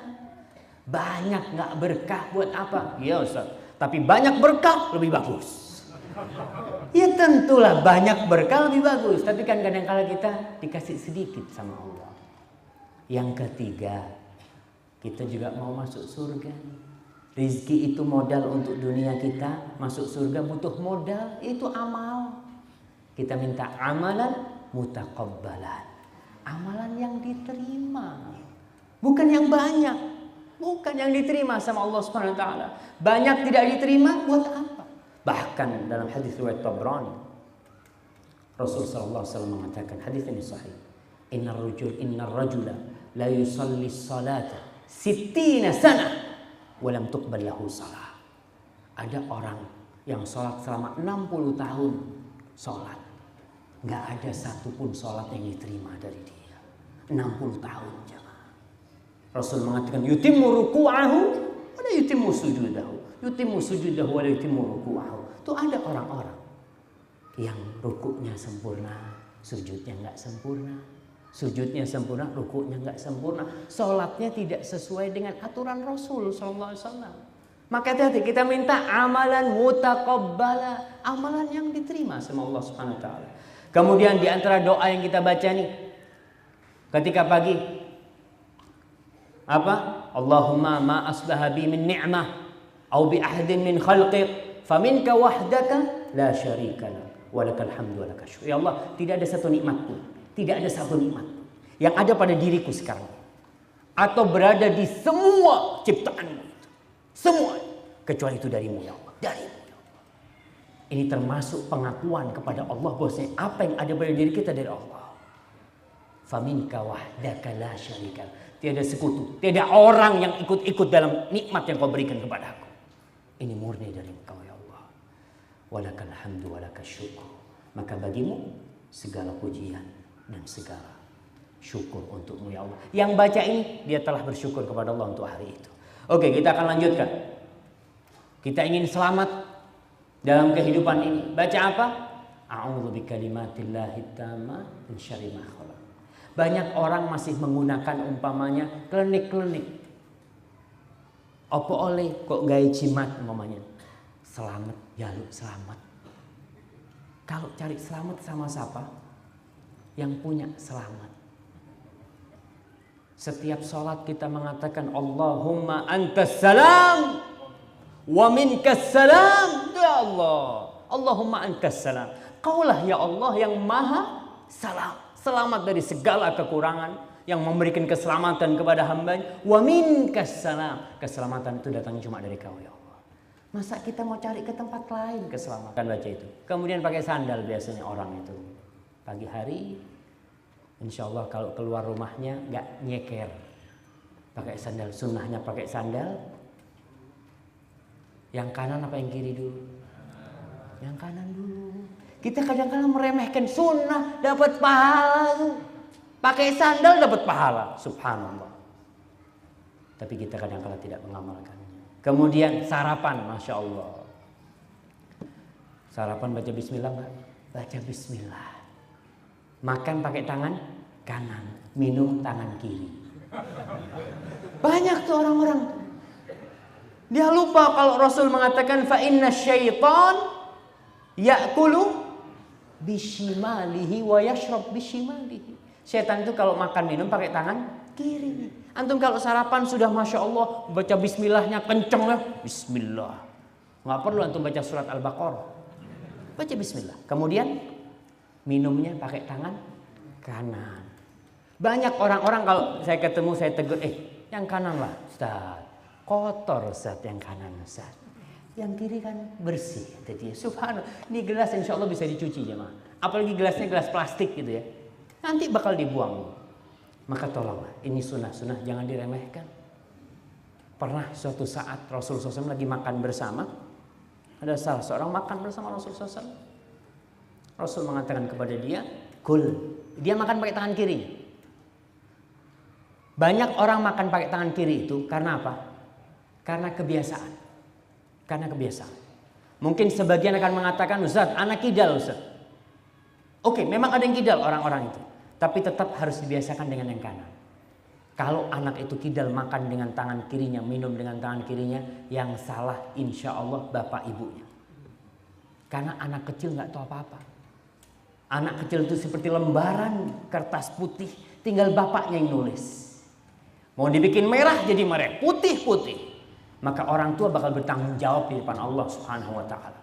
Banyak nggak berkah buat apa? Ya Ustaz, tapi banyak berkah lebih bagus. Ya tentulah banyak berkah lebih bagus, tapi kan kadang-kala kita dikasih sedikit sama Allah. Yang ketiga, kita juga mau masuk surga. Rizki itu modal untuk dunia kita. Masuk surga butuh modal, itu amal. Kita minta amalan mutaqabbalan, amalan yang diterima, bukan yang banyak, bukan yang diterima sama Allah Subhanahu wa taala. Banyak tidak diterima buat apa? Bahkan dalam hadis riwayat Tabrani, Rasul sallallahu alaihi wasallam mengatakan, hadis ini sahih, innar rajula la yusalli salata 60 sana wa lam tuqbal lahu salah. Ada orang yang sholat selama 60 tahun sholat, nggak ada satupun sholat yang diterima dari dia. 60 tahun jemaah. Rasul mengatakan yutimmu ruku'ahu wa la yutimmu sujudahu, yutimmu sujudahu wa la yutimmu ruku'ahu. Itu ada orang-orang yang rukuknya sempurna, sujudnya nggak sempurna, Sujudnya sempurna, rukuknya nggak sempurna, sholatnya tidak sesuai dengan aturan Rasul Sallallahu Alaihi Wasallam. Maka hati-hati, kita minta amalan mutaqabbala, amalan yang diterima sama Allah Subhanahu Wa Taala. Kemudian di antara doa yang kita baca nih, ketika pagi, apa? Allahumma ma asbaha bi min ni'mah, au bi ahadin min khalqik, faminka wahdaka la syarika lak, walakal hamdu walakal syukur. Ya Allah, tidak ada satu nikmat pun, tidak ada satu nikmat yang ada pada diriku sekarang atau berada di semua ciptaanmu itu, semua kecuali itu darimu ya Allah, darimu ya Allah. Ini termasuk pengakuan kepada Allah bahwasanya apa yang ada pada diri kita dari Allah. Faminka wahdaka la syarika, tiada sekutu, tiada orang yang ikut-ikut dalam nikmat yang kau berikan kepadaku. Ini murni dari Engkau ya Allah. Walakal hamdu walakal syukur. Maka bagimu segala pujian dan segala syukur untukmu ya Allah. Yang baca ini dia telah bersyukur kepada Allah untuk hari itu. Oke, kita akan lanjutkan. Kita ingin selamat dalam kehidupan ini. Baca apa? A'udzu bikalimatillahi tammah min syarri ma khalaq. Banyak orang masih menggunakan umpamanya klenik-klenik. Apa oleh kok gaya jimat umpamanya. Selamat, jaluk selamat. Kalau cari selamat sama siapa? Yang punya selamat. Setiap sholat kita mengatakan Allahumma antas salam wa minkas salam. Ya Allah, Allahumma antas salam. Kaulah ya Allah yang maha salam, selamat dari segala kekurangan, yang memberikan keselamatan kepada hamba-Nya. Wa minkas salam, keselamatan itu datang cuma dari Kau ya Allah. Masa kita mau cari ke tempat lain keselamatan? Baca itu. Kemudian pakai sandal biasanya orang itu. Pagi hari insya Allah kalau keluar rumahnya nggak nyeker, pakai sandal. Sunnahnya pakai sandal. Yang kanan apa yang kiri dulu? Yang kanan dulu. Kita kadang-kadang meremehkan sunnah, dapat pahala tuh. Pakai sandal dapat pahala, subhanallah. Tapi kita kadang-kadang tidak mengamalkannya. Kemudian sarapan, masya Allah. Sarapan baca bismillah nggak? Baca bismillah. Makan pakai tangan kanan, minum tangan kiri. Banyak tuh orang-orang. Dia lupa kalau Rasul mengatakan fa inna syaitan ya'kulu bishimalihi wa yashrab bishimalihi. Setan itu kalau makan minum pakai tangan kiri. Antum kalau sarapan sudah masya Allah baca bismillahnya kenceng ya. Bismillah. Nggak perlu antum baca surat Al-Baqarah. Baca bismillah. Kemudian minumnya pakai tangan kanan. Banyak orang-orang kalau saya ketemu saya tegur, yang kanan lah Ustaz. Kotor Ustaz yang kanan Ustaz. Yang kiri kan bersih. Jadi subhanallah. Ini gelas insya Allah bisa dicuci jemaah. Apalagi gelasnya gelas plastik gitu ya. Nanti bakal dibuang. Maka tolonglah, ini sunnah-sunnah jangan diremehkan. Pernah suatu saat Rasulullah SAW lagi makan bersama. Ada salah seorang makan bersama Rasulullah SAW. Rasul mengatakan kepada dia, kul. Dia makan pakai tangan kiri. Banyak orang makan pakai tangan kiri itu karena apa? Karena kebiasaan. Karena kebiasaan. Mungkin sebagian akan mengatakan, Ustaz, anak kidal Ustaz. Oke, memang ada yang kidal orang-orang itu. Tapi tetap harus dibiasakan dengan yang kanan. Kalau anak itu kidal makan dengan tangan kirinya, minum dengan tangan kirinya, yang salah insya Allah bapak ibunya. Karena anak kecil nggak tahu apa-apa. Anak kecil itu seperti lembaran kertas putih, tinggal bapaknya yang nulis. Mau dibikin merah jadi merah, putih-putih. Maka orang tua bakal bertanggung jawab di depan Allah Subhanahu wa Ta'ala.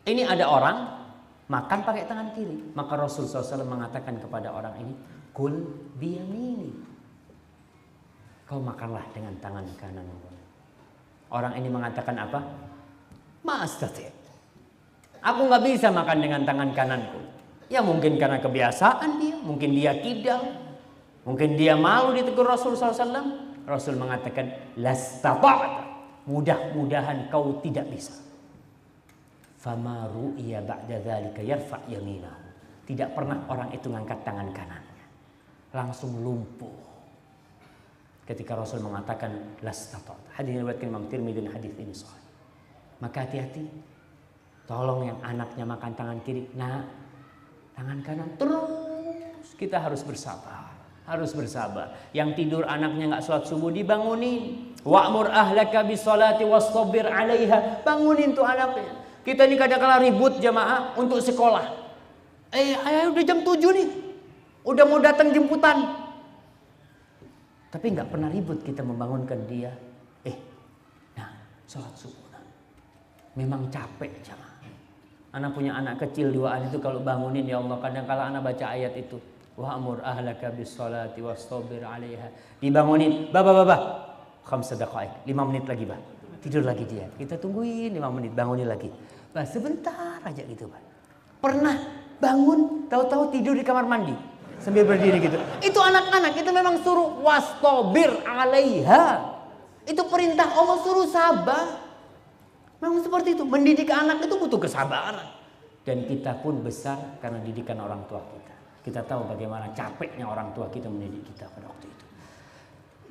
Ini ada orang makan pakai tangan kiri. Maka Rasulullah SAW mengatakan kepada orang ini, kul biyamini. Kau makanlah dengan tangan kanan. Orang ini mengatakan apa? Ma'astati. Aku nggak bisa makan dengan tangan kananku. Ya mungkin karena kebiasaan dia, mungkin dia kidal, mungkin dia malu ditegur Rasulullah SAW. Rasul mengatakan, lastata'ta. Mudah-mudahan kau tidak bisa. Fama ru'iya ba'da dzalika yarfa' yaminahu. Tidak pernah orang itu ngangkat tangan kanannya. Langsung lumpuh. Ketika Rasul mengatakan lastata'ta. Hadis diriwayatkan Imam Tirmidzi dan hadis ini sahih. Maka hati-hati. Tolong yang anaknya makan tangan kiri, nah tangan kanan terus kita harus bersabar. Harus bersabar. Yang tidur anaknya nggak sholat subuh dibangunin. Wa'mur ahlaka bisolati wastabir 'alaiha. Bangunin tuh anaknya. Kita ini kadang-kala ribut jamaah untuk sekolah. Ayah udah jam 7 nih. Udah mau datang jemputan. Tapi nggak pernah ribut kita membangunkan dia. Sholat subuh. Memang capek jamaah. Anak punya anak kecil 2an itu kalau bangunin ya Allah kadang-kala anak baca ayat itu. Wa'mur ahlaka bis-sholati wastabir 'alaiha. Dibangunin, baba. 5 daqaik, 5 menit lagi, Bah. Tidur lagi dia. Kita tungguin 5 menit, bangunin lagi. Bah, sebentar aja gitu, Bah. Pernah bangun, tahu-tahu tidur di kamar mandi sambil berdiri gitu. Itu anak-anak kita memang suruh wastabir 'alaiha. Itu perintah Allah, suruh sabar. Memang seperti itu. Mendidik anak itu butuh kesabaran. Dan kita pun besar karena didikan orang tua kita. Kita tahu bagaimana capeknya orang tua kita mendidik kita pada waktu itu.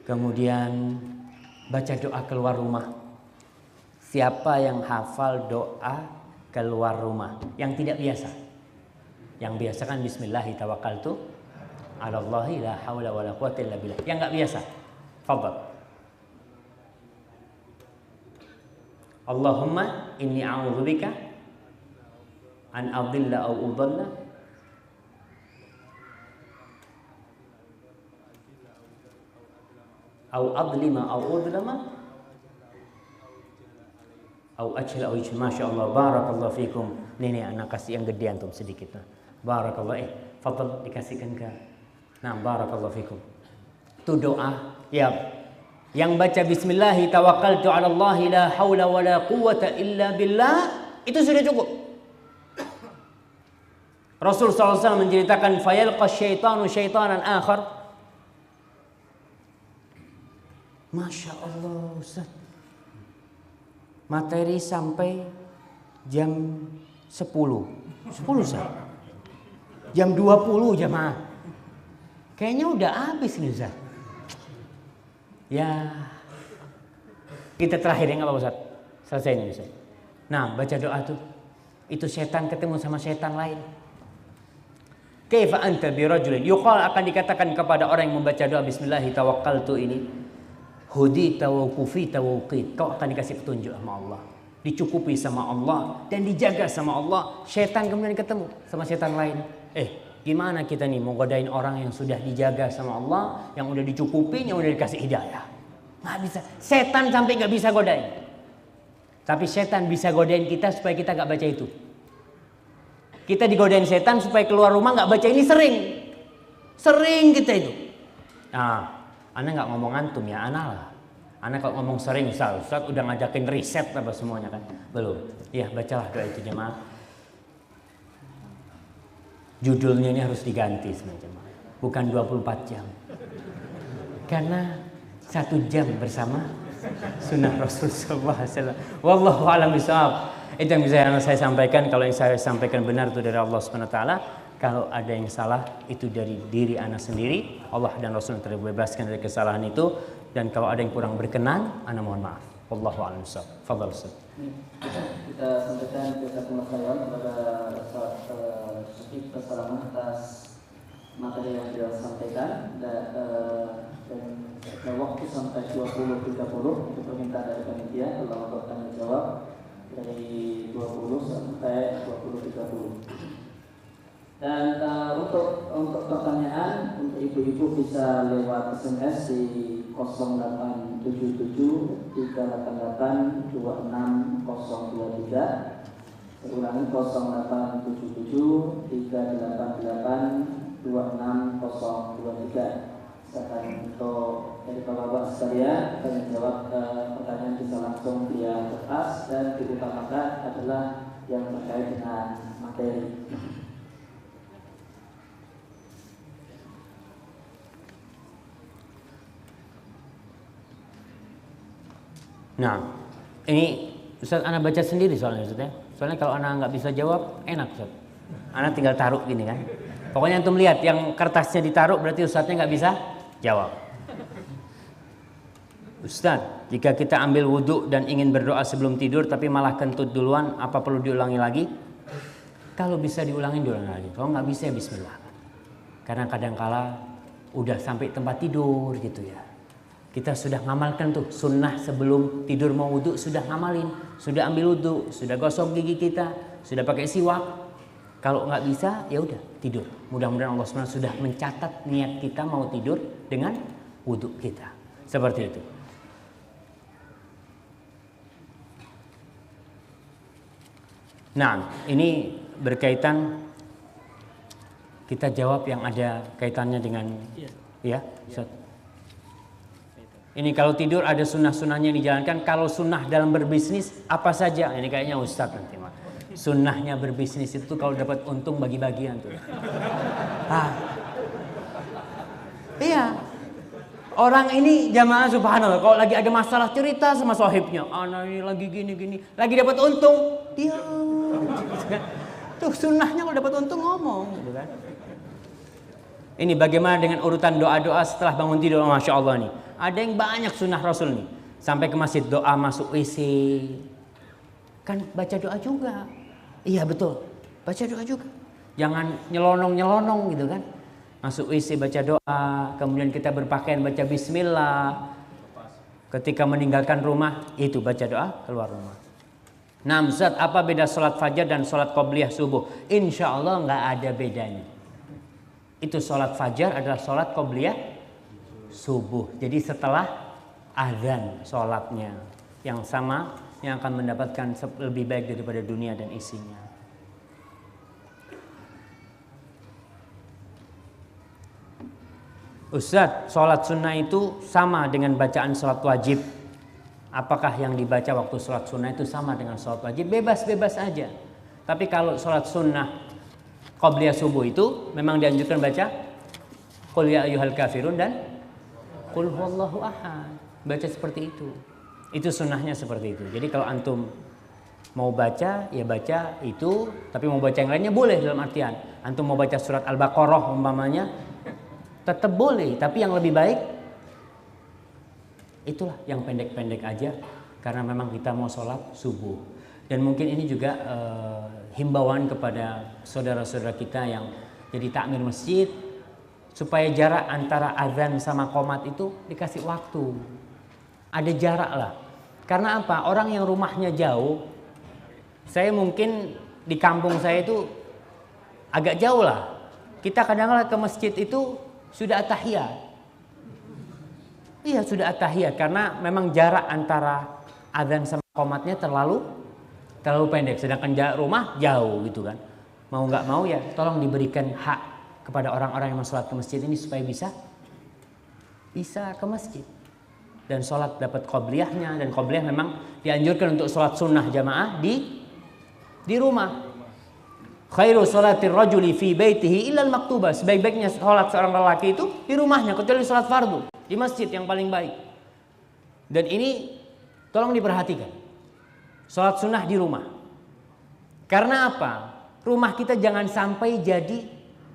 Kemudian baca doa keluar rumah. Siapa yang hafal doa keluar rumah? Yang tidak biasa. Yang biasa kan bismillahi tawakkaltu 'alallahi la haula wala quwwata illa billah. Yang enggak biasa. Fadhal. Allahumma inni a'udzubika an adilla aw udalla aw adlima aw udlama aw ajla aw ijma. Masyaallah, barakallahu fikum. Ini anak kasih yang gede antum sedikit. Barakallah. Fadhal dikasihkan ke. Nah, barakallahu fikum. Itu doa ya. Yang baca bismillahi tawakkaltu 'alallahi la haula wala quwwata illa billah itu sudah cukup. Rasul SAW menceritakan fayalqa syaitanu syaitanan akhar. Masya Allah Ustaz. Materi sampai jam 10 Ustaz. Jam 20 jamaah. Kayaknya udah habis nih Ustaz. Ya, kita terakhir ya nggak apa-apa Ustaz. Selesai nih Ustaz. Nah, baca doa tuh. Itu setan ketemu sama setan lain. Kaifa anta bi rajulin yuqal, akan dikatakan kepada orang yang membaca doa bismillahi tawakkaltu ini, hudita wa kufita wa uqit. Kau akan dikasih petunjuk sama Allah, dicukupi sama Allah dan dijaga sama Allah. Setan kemudian ketemu sama setan lain. Gimana kita nih mau godain orang yang sudah dijaga sama Allah, yang udah dicukupi, yang udah dikasih hidayah? Nggak bisa. Setan sampai nggak bisa godain. Tapi setan bisa godain kita supaya kita nggak baca itu. Kita digodain setan supaya keluar rumah nggak baca ini sering kita itu. Nah, ana nggak ngomong antum ya, ana lah. Ana kalau ngomong sering, Ustaz udah ngajakin riset apa semuanya kan? Belum. Ya bacalah doa itu jemaah. Judulnya ini harus diganti semacam, bukan 24 jam. Karena 1 jam bersama sunnah Rasul sallallahu alaihi wasallam. Wallahu a'lam bishawab. Itu yang bisa saya sampaikan. Kalau yang saya sampaikan benar itu dari Allah Subhanahu wa taala. Kalau ada yang salah itu dari diri ana sendiri. Allah dan Rasul terbebaskan dari kesalahan itu. Dan kalau ada yang kurang berkenan, ana mohon maaf. Wallahu a'lam bishawab. Fadhal Ustaz. Kita sampaikan jazakumullah khairan kepada Ustaz Syakib Assalamualaikum atas materi yang beliau sampaikan dan waktu sampai 20.30 untuk permintaan dari panitia Allah bertanya jawab dari 20 sampai 20.30. Dan untuk pertanyaan untuk ibu-ibu bisa lewat SMS di 0877 388 26023. Ulangi 0877 388 26023. Silakan untuk dari bapak-bapak sekalian menjawab pertanyaan bisa langsung via kertas dan diutamakan adalah yang terkait dengan materi. Nah, ini Ustaz ana baca sendiri soalnya Ustaz ya. Soalnya kalau ana nggak bisa jawab enak Ustaz. Ana tinggal taruh gini kan. Pokoknya antum lihat yang kertasnya ditaruh berarti Ustaznya nggak bisa jawab. Ustaz, jika kita ambil wudhu dan ingin berdoa sebelum tidur tapi malah kentut duluan, apa perlu diulangi lagi? Kalau bisa diulangi lagi. Kalau nggak bisa ya bismillah. Karena kadangkala udah sampai tempat tidur gitu ya. Kita sudah ngamalkan tuh sunnah sebelum tidur mau wudhu, sudah ngamalin, sudah ambil wudhu, sudah gosok gigi kita, sudah pakai siwak. Kalau nggak bisa ya udah tidur. Mudah-mudahan Allah SWT sudah mencatat niat kita mau tidur dengan wudhu kita. Seperti itu. Nah, ini berkaitan, kita jawab yang ada kaitannya dengan ya, Ustaz. Ini kalau tidur ada sunnah-sunnahnya dijalankan. Kalau sunnah dalam berbisnis apa saja? Ini kayaknya Ustaz nanti mah. Sunnahnya berbisnis itu kalau dapat untung bagi-bagian tuh. Iya. Orang ini jamaah subhanallah kalau lagi ada masalah cerita sama sahibnya. Anak ini lagi gini-gini, lagi dapat untung, dia. Tuh sunnahnya kalau dapat untung ngomong, gitu kan. Ini bagaimana dengan urutan doa-doa setelah bangun tidur? Masya Allah nih. Ada yang banyak sunnah Rasul nih. Sampai ke masjid doa masuk WC. Kan baca doa juga. Iya betul. Baca doa juga. Jangan nyelonong-nyelonong gitu kan. Masuk WC baca doa. Kemudian kita berpakaian baca bismillah. Ketika meninggalkan rumah itu baca doa keluar rumah. Nah Ustaz, apa beda sholat fajar dan sholat qobliyah subuh? Insya Allah nggak ada bedanya. Itu sholat fajar adalah sholat qobliyah subuh. Jadi setelah azan sholatnya yang sama, yang akan mendapatkan lebih baik daripada dunia dan isinya. Ustaz, sholat sunnah itu sama dengan bacaan sholat wajib. Apakah yang dibaca waktu sholat sunnah itu sama dengan sholat wajib? Bebas-bebas aja. Tapi kalau sholat sunnah qobliyah subuh itu memang dianjurkan baca Qul ya ayyuhal kafirun dan Qul huwallahu ahad. Baca seperti itu. Itu sunnahnya seperti itu. Jadi kalau antum mau baca ya baca itu, tapi mau baca yang lainnya boleh dalam artian antum mau baca surat Al-Baqarah umpamanya tetap boleh, tapi yang lebih baik itulah yang pendek-pendek aja karena memang kita mau sholat subuh. Dan mungkin ini juga himbauan kepada saudara-saudara kita yang jadi takmir masjid supaya jarak antara azan sama qomat itu dikasih waktu. Ada jarak lah. Karena apa? Orang yang rumahnya jauh, saya mungkin di kampung saya itu agak jauh lah. Kita kadang-kadang ke masjid itu sudah at-tahiyat. Iya sudah at-tahiyat karena memang jarak antara azan sama qomatnya terlalu pendek. Sedangkan jarak rumah jauh gitu kan. Mau nggak mau ya tolong diberikan hak kepada orang-orang yang mau sholat ke masjid ini supaya bisa ke masjid dan sholat dapat qobliyahnya. Dan qobliyah memang dianjurkan untuk sholat sunnah jamaah di rumah. Khairu sholatir rajuli fi baitihi illal maktubah. Sebaik-baiknya sholat seorang lelaki itu di rumahnya kecuali sholat fardu di masjid yang paling baik. Dan ini tolong diperhatikan. Sholat sunnah di rumah. Karena apa? Rumah kita jangan sampai jadi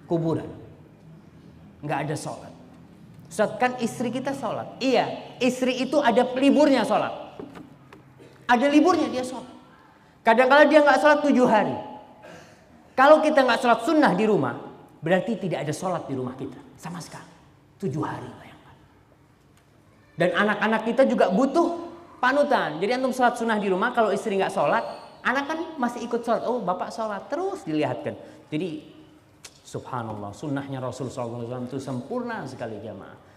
kuburan. Nggak ada sholat. Ustaz, kan istri kita sholat. Iya, istri itu ada liburnya sholat. Ada liburnya dia sholat. Kadang-kadang dia nggak sholat 7 hari. Kalau kita nggak sholat sunnah di rumah, berarti tidak ada sholat di rumah kita sama sekali. 7 hari bayangkan. Dan anak-anak kita juga butuh panutan. Jadi antum sholat sunnah di rumah, kalau istri nggak sholat, anak kan masih ikut sholat. Oh bapak sholat, terus dilihatkan. Jadi subhanallah, sunnahnya Rasul SAW itu sempurna sekali jamaah.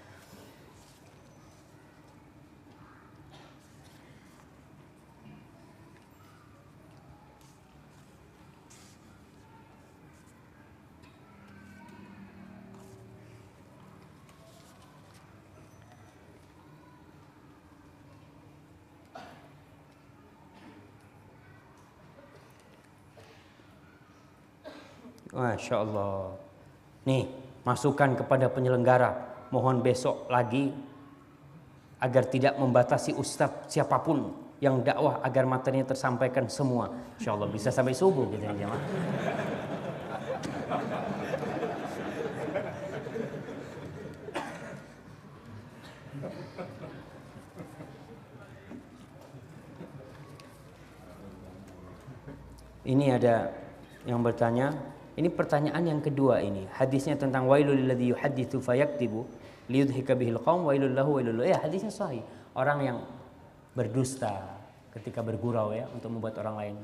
Masya Allah. Nih, masukan kepada penyelenggara. Mohon besok lagi agar tidak membatasi ustadz siapapun yang dakwah agar materinya tersampaikan semua. Insya Allah bisa sampai subuh gitu ya jemaah. Ini ada yang bertanya, Ini pertanyaan yang kedua ini. Hadisnya tentang wailul lilladzi yuhadditsu fayaktibu liyudhika bihil qaum wailul lahu wailul lahu. Ya, hadisnya sahih. Orang yang berdusta ketika bergurau ya untuk membuat orang lain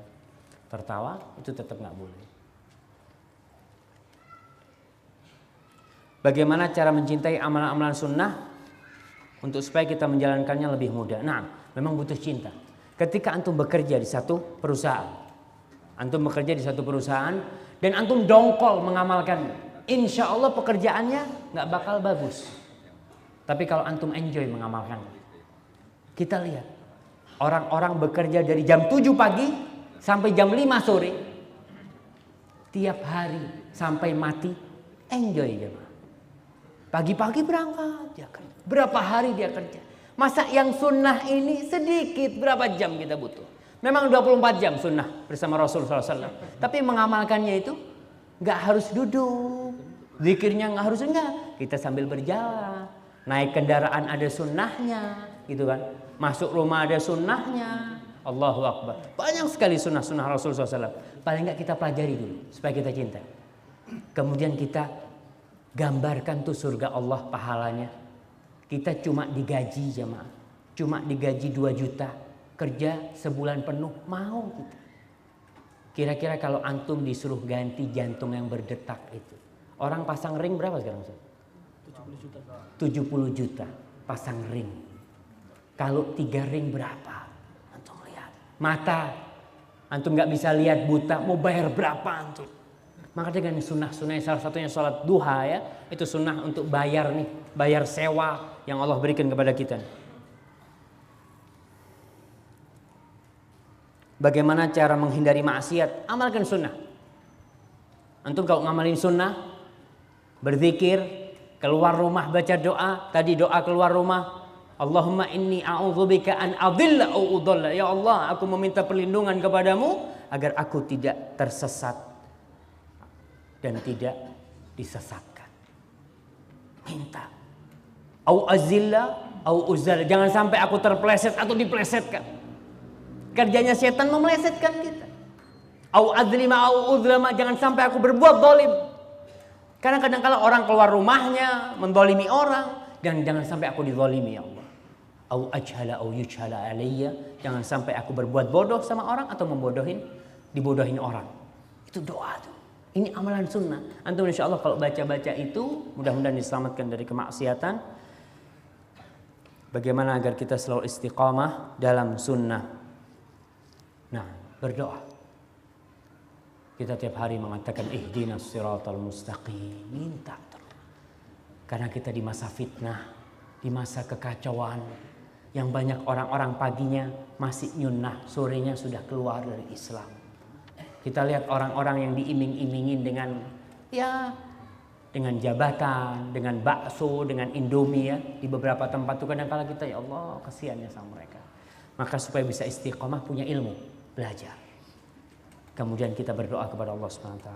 tertawa itu tetap nggak boleh. Bagaimana cara mencintai amalan-amalan sunnah untuk supaya kita menjalankannya lebih mudah? Nah, memang butuh cinta. Ketika antum bekerja di satu perusahaan, dan antum dongkol mengamalkan, insya Allah pekerjaannya nggak bakal bagus. Tapi kalau antum enjoy mengamalkan, kita lihat orang-orang bekerja dari jam 7 pagi sampai jam 5 sore, tiap hari sampai mati, enjoy jemaah. Pagi-pagi berangkat dia kerja. Berapa hari dia kerja? Masa yang sunnah ini sedikit, berapa jam kita butuh? Memang 24 jam sunnah bersama Rasulullah SAW. Tapi mengamalkannya itu nggak harus duduk. Zikirnya nggak harus, enggak. Kita sambil berjalan. Naik kendaraan ada sunnahnya. Gitu kan. Masuk rumah ada sunnahnya. Allahu Akbar. Banyak sekali sunnah-sunnah Rasulullah SAW. Paling nggak kita pelajari dulu. Supaya kita cinta. Kemudian kita gambarkan tuh surga Allah pahalanya. Kita cuma digaji jemaah. Cuma digaji 2 juta. Kerja sebulan penuh, mau kita. Kira-kira kalau antum disuruh ganti jantung yang berdetak itu. Orang pasang ring berapa sekarang? 70 juta. 70 juta pasang ring. Kalau 3 ring berapa? Antum lihat. Mata. Antum gak bisa lihat, buta. Mau bayar berapa antum? Maka dengan sunnah-sunnah salah satunya sholat duha ya. Itu sunnah untuk bayar nih. Bayar sewa yang Allah berikan kepada kita. Bagaimana cara menghindari maksiat? Amalkan sunnah. Antum kalau ngamalin sunnah, berzikir, keluar rumah baca doa. Tadi doa keluar rumah, Allahumma inni a'udzubika an adilla au udalla. Ya Allah, aku meminta perlindungan kepadamu agar aku tidak tersesat dan tidak disesatkan. Minta. Au azilla au uzalla. Jangan sampai aku terpleset atau diplesetkan. Kerjanya setan memelesetkan kita. Au adlima au udlama, jangan sampai aku berbuat zalim. Karena kadang-kala orang keluar rumahnya mendolimi orang, dan jangan sampai aku dizalimi ya Allah. Au ajhala au yujhala alayya, jangan sampai aku berbuat bodoh sama orang atau dibodohin orang. Itu doa tuh. Ini amalan sunnah. Antum insyaallah kalau baca-baca itu mudah-mudahan diselamatkan dari kemaksiatan. Bagaimana agar kita selalu istiqamah dalam sunnah? Nah, berdoa. Kita tiap hari mengatakan ihdinas siratal mustaqim. Minta terus. Karena kita di masa fitnah, di masa kekacauan, yang banyak orang-orang paginya masih nyunnah, sorenya sudah keluar dari Islam. Kita lihat orang-orang yang diiming-imingin dengan dengan jabatan, dengan bakso, dengan Indomie ya, di beberapa tempat itu kadang-kala kita ya Allah kasihannya sama mereka. Maka supaya bisa istiqomah punya ilmu. Belajar. Kemudian kita berdoa kepada Allah SWT.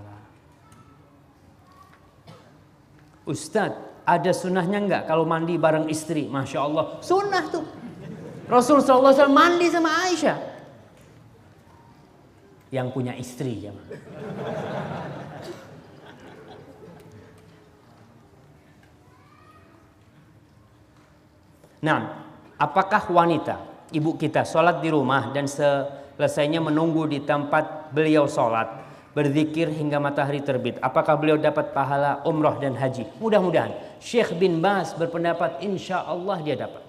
Ustadz, ada sunnahnya enggak kalau mandi bareng istri? Masya Allah, sunnah tuh. Rasulullah SAW mandi sama Aisyah. Yang punya istri ya. Nah, apakah wanita, ibu kita sholat di rumah dan selesainya menunggu di tempat beliau sholat, berzikir hingga matahari terbit, apakah beliau dapat pahala umrah dan haji? Mudah-mudahan. Syekh bin Baz berpendapat insya Allah dia dapat.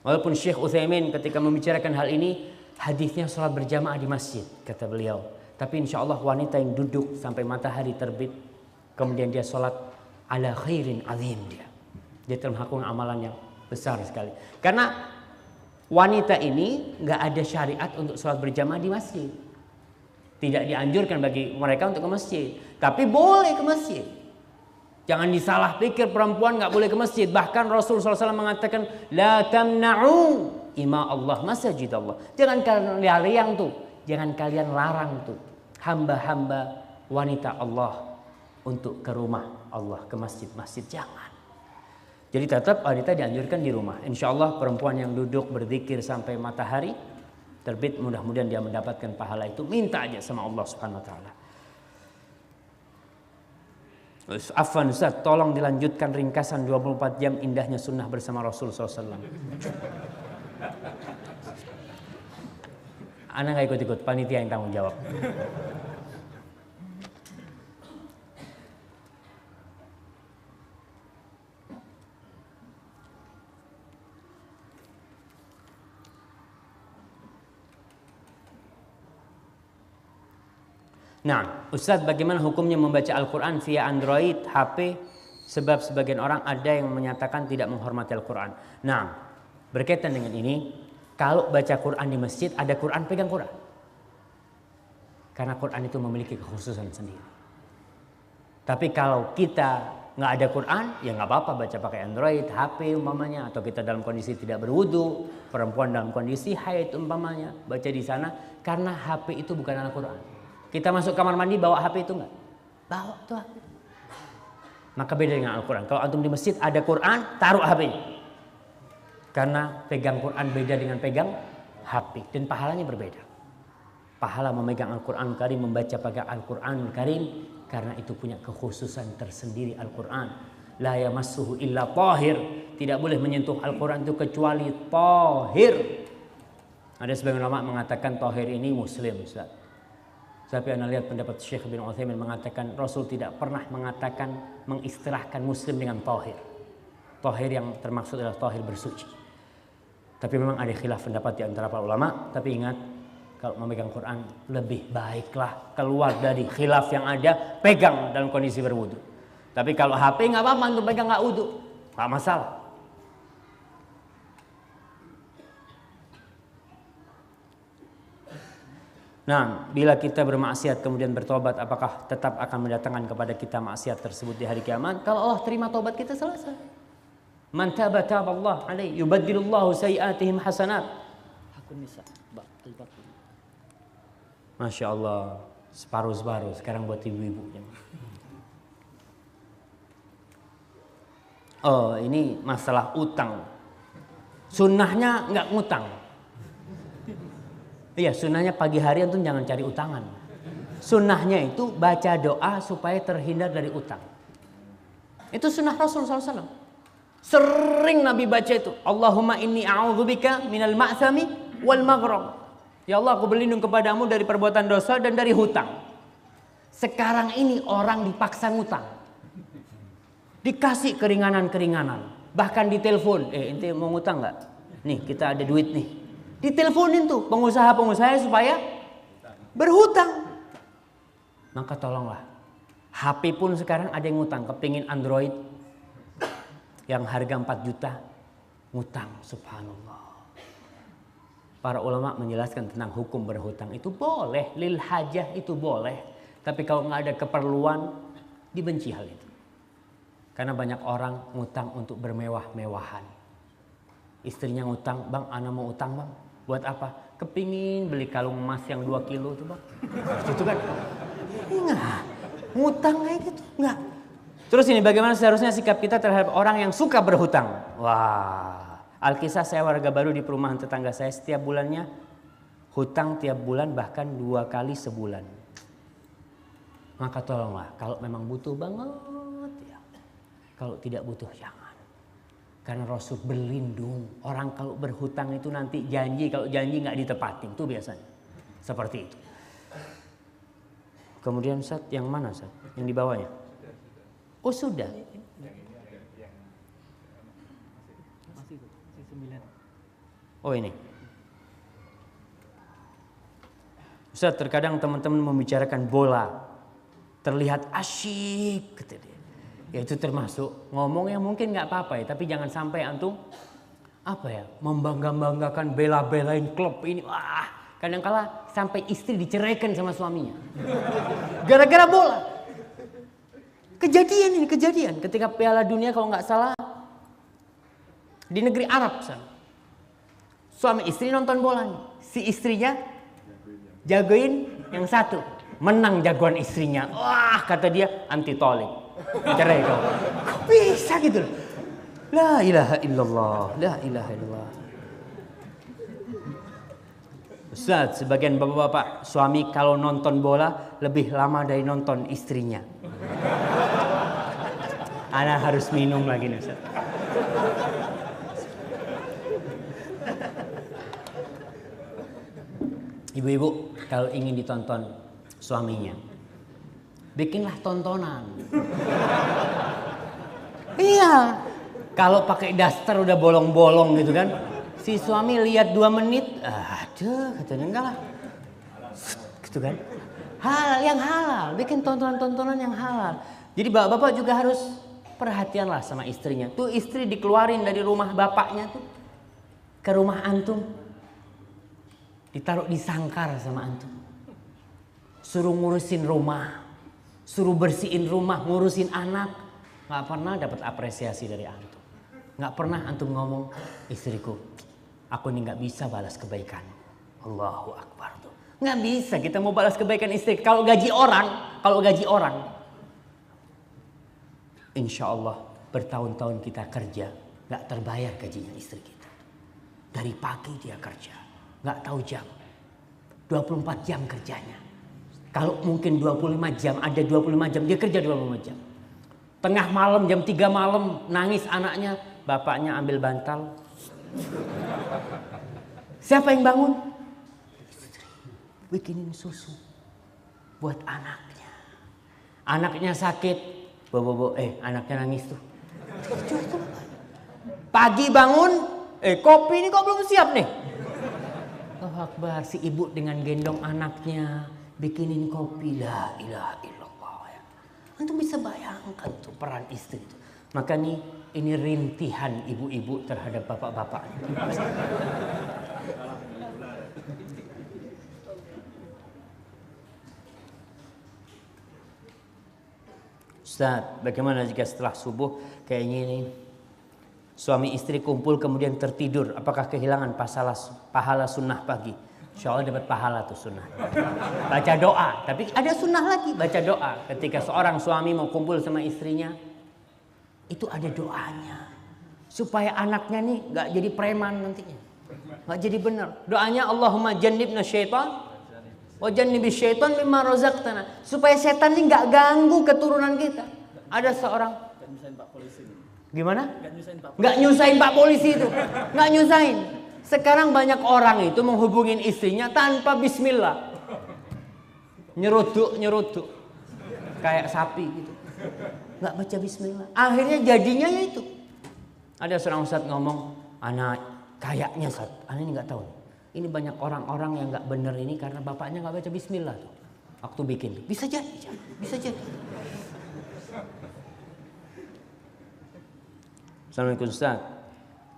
Walaupun Syekh Utsaimin ketika membicarakan hal ini, hadisnya sholat berjamaah di masjid kata beliau. Tapi insya Allah wanita yang duduk sampai matahari terbit, kemudian dia sholat ala khairin azim, dia termasuk amalan yang besar sekali. Karena wanita ini nggak ada syariat untuk sholat berjamaah di masjid. Tidak dianjurkan bagi mereka untuk ke masjid. Tapi boleh ke masjid. Jangan disalah pikir perempuan nggak boleh ke masjid. Bahkan Rasulullah SAW mengatakan, la tamna'u ima Allah masajid Allah. Jangan kalian larang tuh. Jangan kalian larang tuh hamba-hamba wanita Allah untuk ke rumah Allah, ke masjid-masjid. Jangan. Jadi tetap wanita dianjurkan di rumah. Insya Allah perempuan yang duduk berzikir sampai matahari terbit, mudah-mudahan dia mendapatkan pahala itu. Minta aja sama Allah Subhanahu Wa Taala. Afwan Ustaz, tolong dilanjutkan ringkasan 24 jam indahnya sunnah bersama Rasul SAW. Ana nggak ikut-ikut, panitia yang tanggung jawab. Nah, Ustadz, bagaimana hukumnya membaca Al-Quran via Android, HP? Sebab sebagian orang ada yang menyatakan tidak menghormati Al-Quran. Nah, berkaitan dengan ini, kalau baca Quran di masjid, ada Quran, pegang Quran. Karena Quran itu memiliki kekhususan sendiri. Tapi kalau kita nggak ada Quran, ya nggak apa-apa baca pakai Android, HP umpamanya, atau kita dalam kondisi tidak berwudu, perempuan dalam kondisi haid umpamanya, baca di sana, karena HP itu bukan Al-Quran. Kita masuk kamar mandi bawa HP itu enggak? Bawa tuh HP. Maka beda dengan Al-Quran. Kalau antum di masjid ada Quran, taruh HP-nya. Karena pegang Quran beda dengan pegang HP. Dan pahalanya berbeda. Pahala memegang Al-Quran Karim, membaca pakai Al-Quran Karim. Karena itu punya kekhususan tersendiri Al-Quran. La yamassuhu illa tahir. Tidak boleh menyentuh Al-Quran itu kecuali tahir. Ada sebagian ulama mengatakan tahir ini Muslim, Ustaz. Tapi anda lihat pendapat Syekh bin Utsaimin mengatakan Rasul tidak pernah mengatakan mengistilahkan Muslim dengan tahir. Tahir yang termaksud adalah tahir bersuci. Tapi memang ada khilaf pendapat di antara para ulama. Tapi ingat, kalau memegang Quran lebih baiklah keluar dari khilaf yang ada, pegang dalam kondisi berwudu. Tapi kalau HP nggak apa-apa, untuk pegang nggak wudu, nggak masalah. Nah, bila kita bermaksiat kemudian bertobat, apakah tetap akan mendatangkan kepada kita maksiat tersebut di hari kiamat? Kalau Allah terima tobat kita, selesai. Man taba taballah alaihi yubaddilullahu sayiatihim hasanat. Hakun nisa. Masya Allah, separuh-separuh sekarang buat ibu-ibu. Oh, ini masalah utang. Sunnahnya nggak ngutang. Iya, sunnahnya pagi hari antum jangan cari utangan. Sunnahnya itu baca doa supaya terhindar dari utang. Itu sunnah Rasul SAW. Sering Nabi baca itu. Allahumma inni a'udzubika minal ma'thami wal maghram. Ya Allah, aku berlindung kepadamu dari perbuatan dosa dan dari hutang. Sekarang ini orang dipaksa ngutang. Dikasih keringanan-keringanan. Bahkan ditelepon, ente mau ngutang nggak? Nih, kita ada duit nih. Diteleponin tuh pengusaha-pengusaha supaya berhutang. Maka tolonglah. HP pun sekarang ada yang ngutang. Kepingin Android yang harga 4 juta. Ngutang, subhanallah. Para ulama menjelaskan tentang hukum berhutang. Itu boleh, lil hajah itu boleh. Tapi kalau nggak ada keperluan, dibenci hal itu. Karena banyak orang ngutang untuk bermewah-mewahan. Istrinya ngutang, bang, ana mau utang bang. Buat apa? Kepingin beli kalung emas yang 2 kilo tuh bang. Itu kan. Enggak. Ngutang kayak gitu. Enggak. Terus ini bagaimana seharusnya sikap kita terhadap orang yang suka berhutang? Wah. Alkisah, saya warga baru di perumahan tetangga saya, setiap bulannya hutang tiap bulan bahkan 2 kali sebulan. Maka tolonglah, kalau memang butuh banget ya. Kalau tidak butuh jangan. Karena Rasul berlindung. Orang kalau berhutang itu nanti janji, kalau janji nggak ditepatin, itu biasanya seperti itu. Kemudian Ustaz, yang mana Ustaz? Yang di bawahnya? Oh sudah. Oh ini. Ustaz, terkadang teman-teman membicarakan bola, terlihat asyik, kata dia. Ya itu termasuk ngomong yang mungkin nggak apa-apa ya, tapi jangan sampai antum apa ya, membangga-banggakan, bela-belain klub ini. Wah, kadang-kala sampai istri diceraikan sama suaminya gara-gara bola. Kejadian ini, kejadian ketika Piala Dunia kalau nggak salah di negeri Arab sana. Suami istri nonton bola nih. Si istrinya jagoin yang satu, menang jagoan istrinya. Wah, kata dia anti tolik. Cerai kau. Bisa gitu. La ilaha illallah, la ilaha illallah. Ustaz, sebagian bapak-bapak suami kalau nonton bola lebih lama dari nonton istrinya. Ana harus minum lagi nih Ustaz. Ibu-ibu kalau ingin ditonton suaminya, bikinlah tontonan. Iya. Kalau pakai daster udah bolong-bolong gitu kan. Si suami lihat 2 menit, aduh katanya enggak lah. Gitu kan. Halal yang halal, bikin tontonan-tontonan yang halal. Jadi bapak-bapak juga harus perhatianlah sama istrinya. Tuh istri dikeluarin dari rumah bapaknya tuh ke rumah antum. Ditaruh di sangkar sama antum. Suruh ngurusin rumah, suruh bersihin rumah, ngurusin anak. Gak pernah dapat apresiasi dari antum. Gak pernah antum ngomong, istriku, aku ini gak bisa balas kebaikan. Allahu Akbar tuh. Gak bisa kita mau balas kebaikan istri. Kalau gaji orang, insya Allah bertahun-tahun kita kerja, gak terbayar gajinya istri kita. Dari pagi dia kerja, gak tahu jam, 24 jam kerjanya. Kalau mungkin 25 jam, ada 25 jam, dia kerja 25 jam. Tengah malam, jam 3 malam, nangis anaknya, bapaknya ambil bantal. Siapa yang bangun? Istri, bikinin susu buat anaknya. Anaknya sakit, anaknya nangis tuh. Pagi bangun, kopi ini kok belum siap nih. Allahu Akbar, si ibu dengan gendong anaknya, bikinin kopi. La ilaha illallah ya. Antum bisa bayangkan tuh peran istri itu. Maka nih ini rintihan ibu-ibu terhadap bapak-bapak. Ustaz, bagaimana jika setelah subuh kayak gini, suami istri kumpul kemudian tertidur, apakah kehilangan pahala sunnah pagi? Insya Allah dapat pahala tuh sunnah. Baca doa, tapi ada sunnah lagi, baca doa. Ketika seorang suami mau kumpul sama istrinya, itu ada doanya. Supaya anaknya nih gak jadi preman nantinya. Gak jadi benar. Doanya Allahumma jannibna syaitan wa jannibis syaitan mimma razaqtana. Supaya setan ini gak ganggu keturunan kita. Ada seorang, gimana? Gak nyusahin Pak Polisi itu. Gak nyusahin. Sekarang banyak orang itu menghubungin istrinya tanpa bismillah. Nyeruduk. Kayak sapi gitu. Gak baca bismillah. Akhirnya jadinya ya itu. Ada seorang ustadz ngomong, anak kayaknya Ustaz, anak ini gak tahu. Ini banyak orang-orang yang gak bener ini karena bapaknya gak baca bismillah tuh. Waktu bikin. Bisa jadi. Assalamualaikum Ustaz.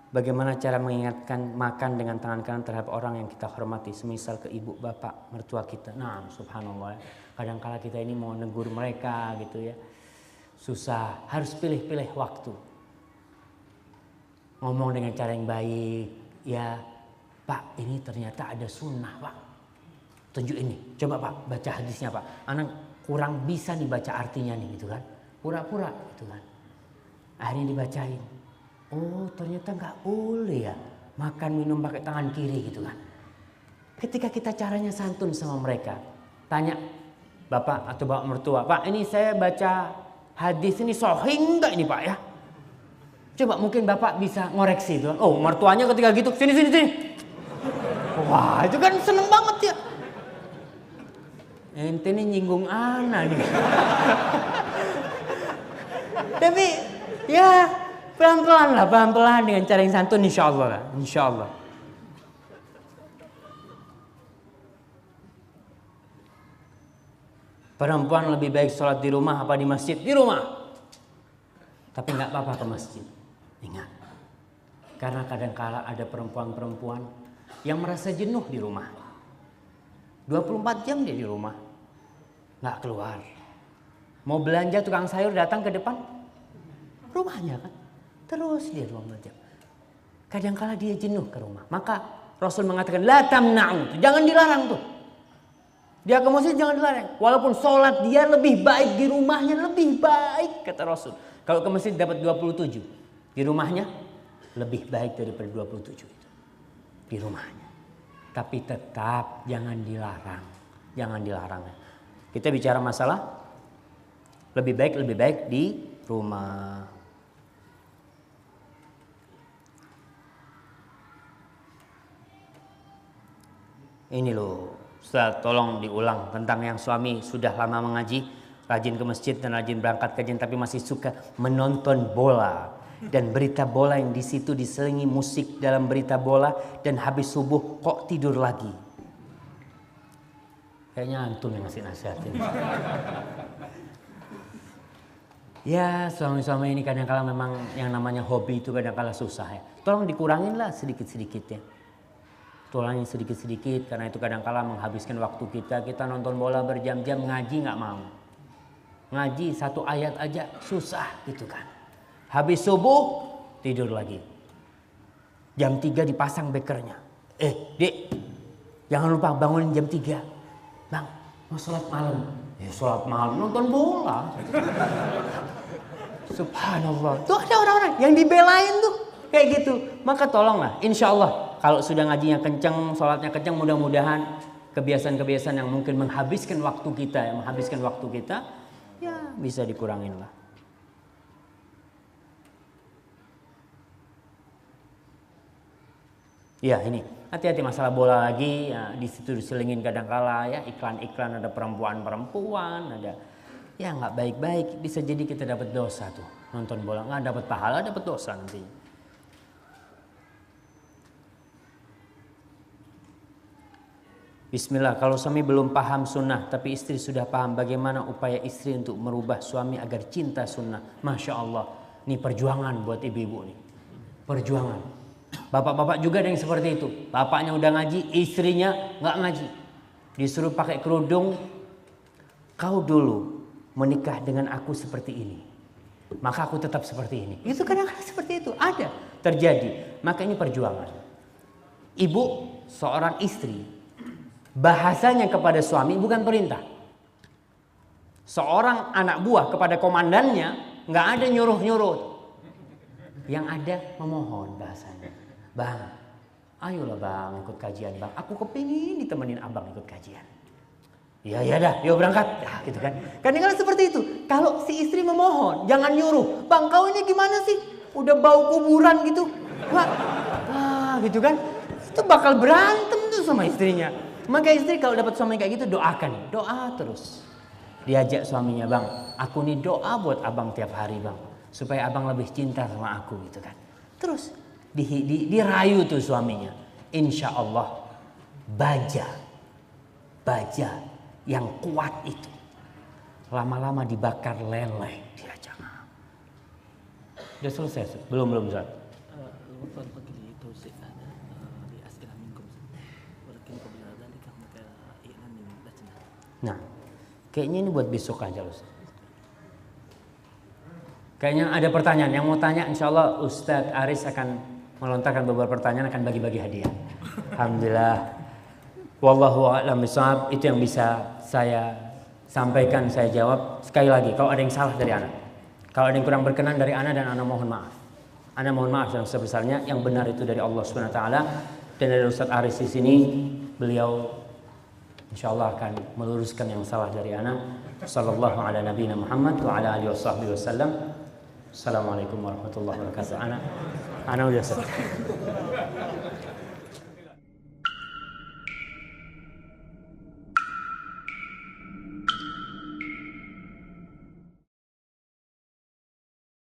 Bagaimana cara mengingatkan makan dengan tangan kanan terhadap orang yang kita hormati, semisal ke ibu, bapak, mertua kita. Nah, subhanallah. Kadang-kala kita ini mau negur mereka gitu ya. Susah, harus pilih-pilih waktu. Ngomong dengan cara yang baik. Ya, Pak, ini ternyata ada sunnah, Pak. Tunjuk ini. Coba Pak, baca hadisnya Pak. Anak kurang bisa dibaca artinya nih gitu kan. Pura-pura gitu kan. Akhirnya dibacain. Oh ternyata nggak boleh ya makan minum pakai tangan kiri gitu kan. Ketika kita caranya santun sama mereka, tanya bapak atau bapak mertua, Pak ini saya baca hadis ini sahih enggak ini Pak ya? Coba mungkin bapak bisa ngoreksi itu. Oh mertuanya ketika gitu sini. Wah itu kan seneng banget ya. Ente ini nyinggung ana nih. Tapi ya pelan-pelan dengan cara yang santun insya Allah. Perempuan lebih baik sholat di rumah apa di masjid? Di rumah. Tapi nggak apa-apa ke masjid. Ingat. Karena kadang-kala ada perempuan-perempuan yang merasa jenuh di rumah. 24 jam dia di rumah. Nggak keluar. Mau belanja tukang sayur datang ke depan rumahnya kan. Terus dia 24 jam. Kadang-kala dia jenuh ke rumah. Maka Rasul mengatakan la tamna'u. Jangan dilarang tuh. Dia ke masjid jangan dilarang. Walaupun sholat dia lebih baik di rumahnya. Lebih baik kata Rasul. Kalau ke masjid dapat 27. Di rumahnya lebih baik daripada 27 itu. Di rumahnya. Tapi tetap jangan dilarang. Jangan dilarang. Kita bicara masalah lebih baik di rumah. Ini loh, Ustaz, tolong diulang tentang yang suami sudah lama mengaji, rajin ke masjid dan rajin berangkat kajian, tapi masih suka menonton bola dan berita bola yang di situ diselingi musik dalam berita bola, dan habis subuh kok tidur lagi. Kayaknya antum yang ngasih nasihat ini. Ya, suami-suami ini kadang-kala memang yang namanya hobi itu kadang-kala susah ya. Tolong dikurangin lah sedikit-sedikit ya. Tulangin sedikit-sedikit, karena itu kadang-kala menghabiskan waktu kita. Kita nonton bola berjam-jam, ngaji nggak mau. Ngaji 1 ayat aja susah gitu kan. Habis subuh tidur lagi. Jam 3 dipasang bekernya. Dek, jangan lupa bangunin jam 3. Bang, mau sholat malam. Ya sholat malam nonton bola. Subhanallah. Tuh ada orang-orang yang dibelain tuh kayak gitu. Maka tolonglah, insya Allah kalau sudah ngajinya kenceng, sholatnya kenceng, mudah-mudahan kebiasaan-kebiasaan yang mungkin menghabiskan waktu kita, ya bisa dikurangin lah. Ya ini, hati-hati masalah bola lagi, ya, di situ diselingin kadang-kala ya iklan-iklan, ada perempuan-perempuan, ada ya nggak baik-baik, bisa jadi kita dapat dosa tuh nonton bola, nggak dapat pahala, dapat dosa nanti. Bismillah, kalau suami belum paham sunnah tapi istri sudah paham, bagaimana upaya istri untuk merubah suami agar cinta sunnah? Masya Allah, ini perjuangan buat ibu-ibu nih, perjuangan. Bapak-bapak juga ada yang seperti itu, bapaknya udah ngaji, istrinya nggak ngaji, disuruh pakai kerudung. Kau dulu menikah dengan aku seperti ini, maka aku tetap seperti ini. Itu kadang-kadang seperti itu, ada terjadi. Maka ini perjuangan. Ibu, seorang istri, bahasanya kepada suami bukan perintah. Seorang anak buah kepada komandannya nggak ada nyuruh-nyuruh. Yang ada memohon bahasanya. Bang, ayolah bang ikut kajian bang. Aku kepingin ditemenin abang ikut kajian. Ya dah, yuk berangkat. Ya, gitu kan. Kadang-kadang seperti itu. Kalau si istri memohon, jangan nyuruh. Bang, kau ini gimana sih? Udah bau kuburan gitu. Wah, gitu kan. Itu bakal berantem tuh sama istrinya. Maka istri kalau dapat suami kayak gitu, doakan, doa terus. Diajak suaminya, bang, aku nih doa buat abang tiap hari bang, supaya abang lebih cinta sama aku gitu kan. Terus dirayu tuh suaminya. Insya Allah baja yang kuat itu lama-lama dibakar leleh dia jangan. Udah selesai? Belum Ustaz. Nah, kayaknya ini buat besok aja Ustaz. Kayaknya ada pertanyaan yang mau tanya, insya Allah Ustadz Aris akan melontarkan beberapa pertanyaan, akan bagi-bagi hadiah. Alhamdulillah. Wallahu a'lam bishawab. Itu yang bisa saya sampaikan, saya jawab. Sekali lagi, kalau ada yang salah dari ana, kalau ada yang kurang berkenan dari ana, dan ana mohon maaf. Ana mohon maaf yang sebesarnya. Yang benar itu dari Allah Subhanahu wa taala, dan dari Ustadz Aris di sini, beliau insyaallah akan meluruskan yang salah dari ana. Sallallahu ala nabiyina Muhammad wa ala alihi washabbihi wasallam. Assalamualaikum warahmatullahi wabarakatuh. Ana udah selesai.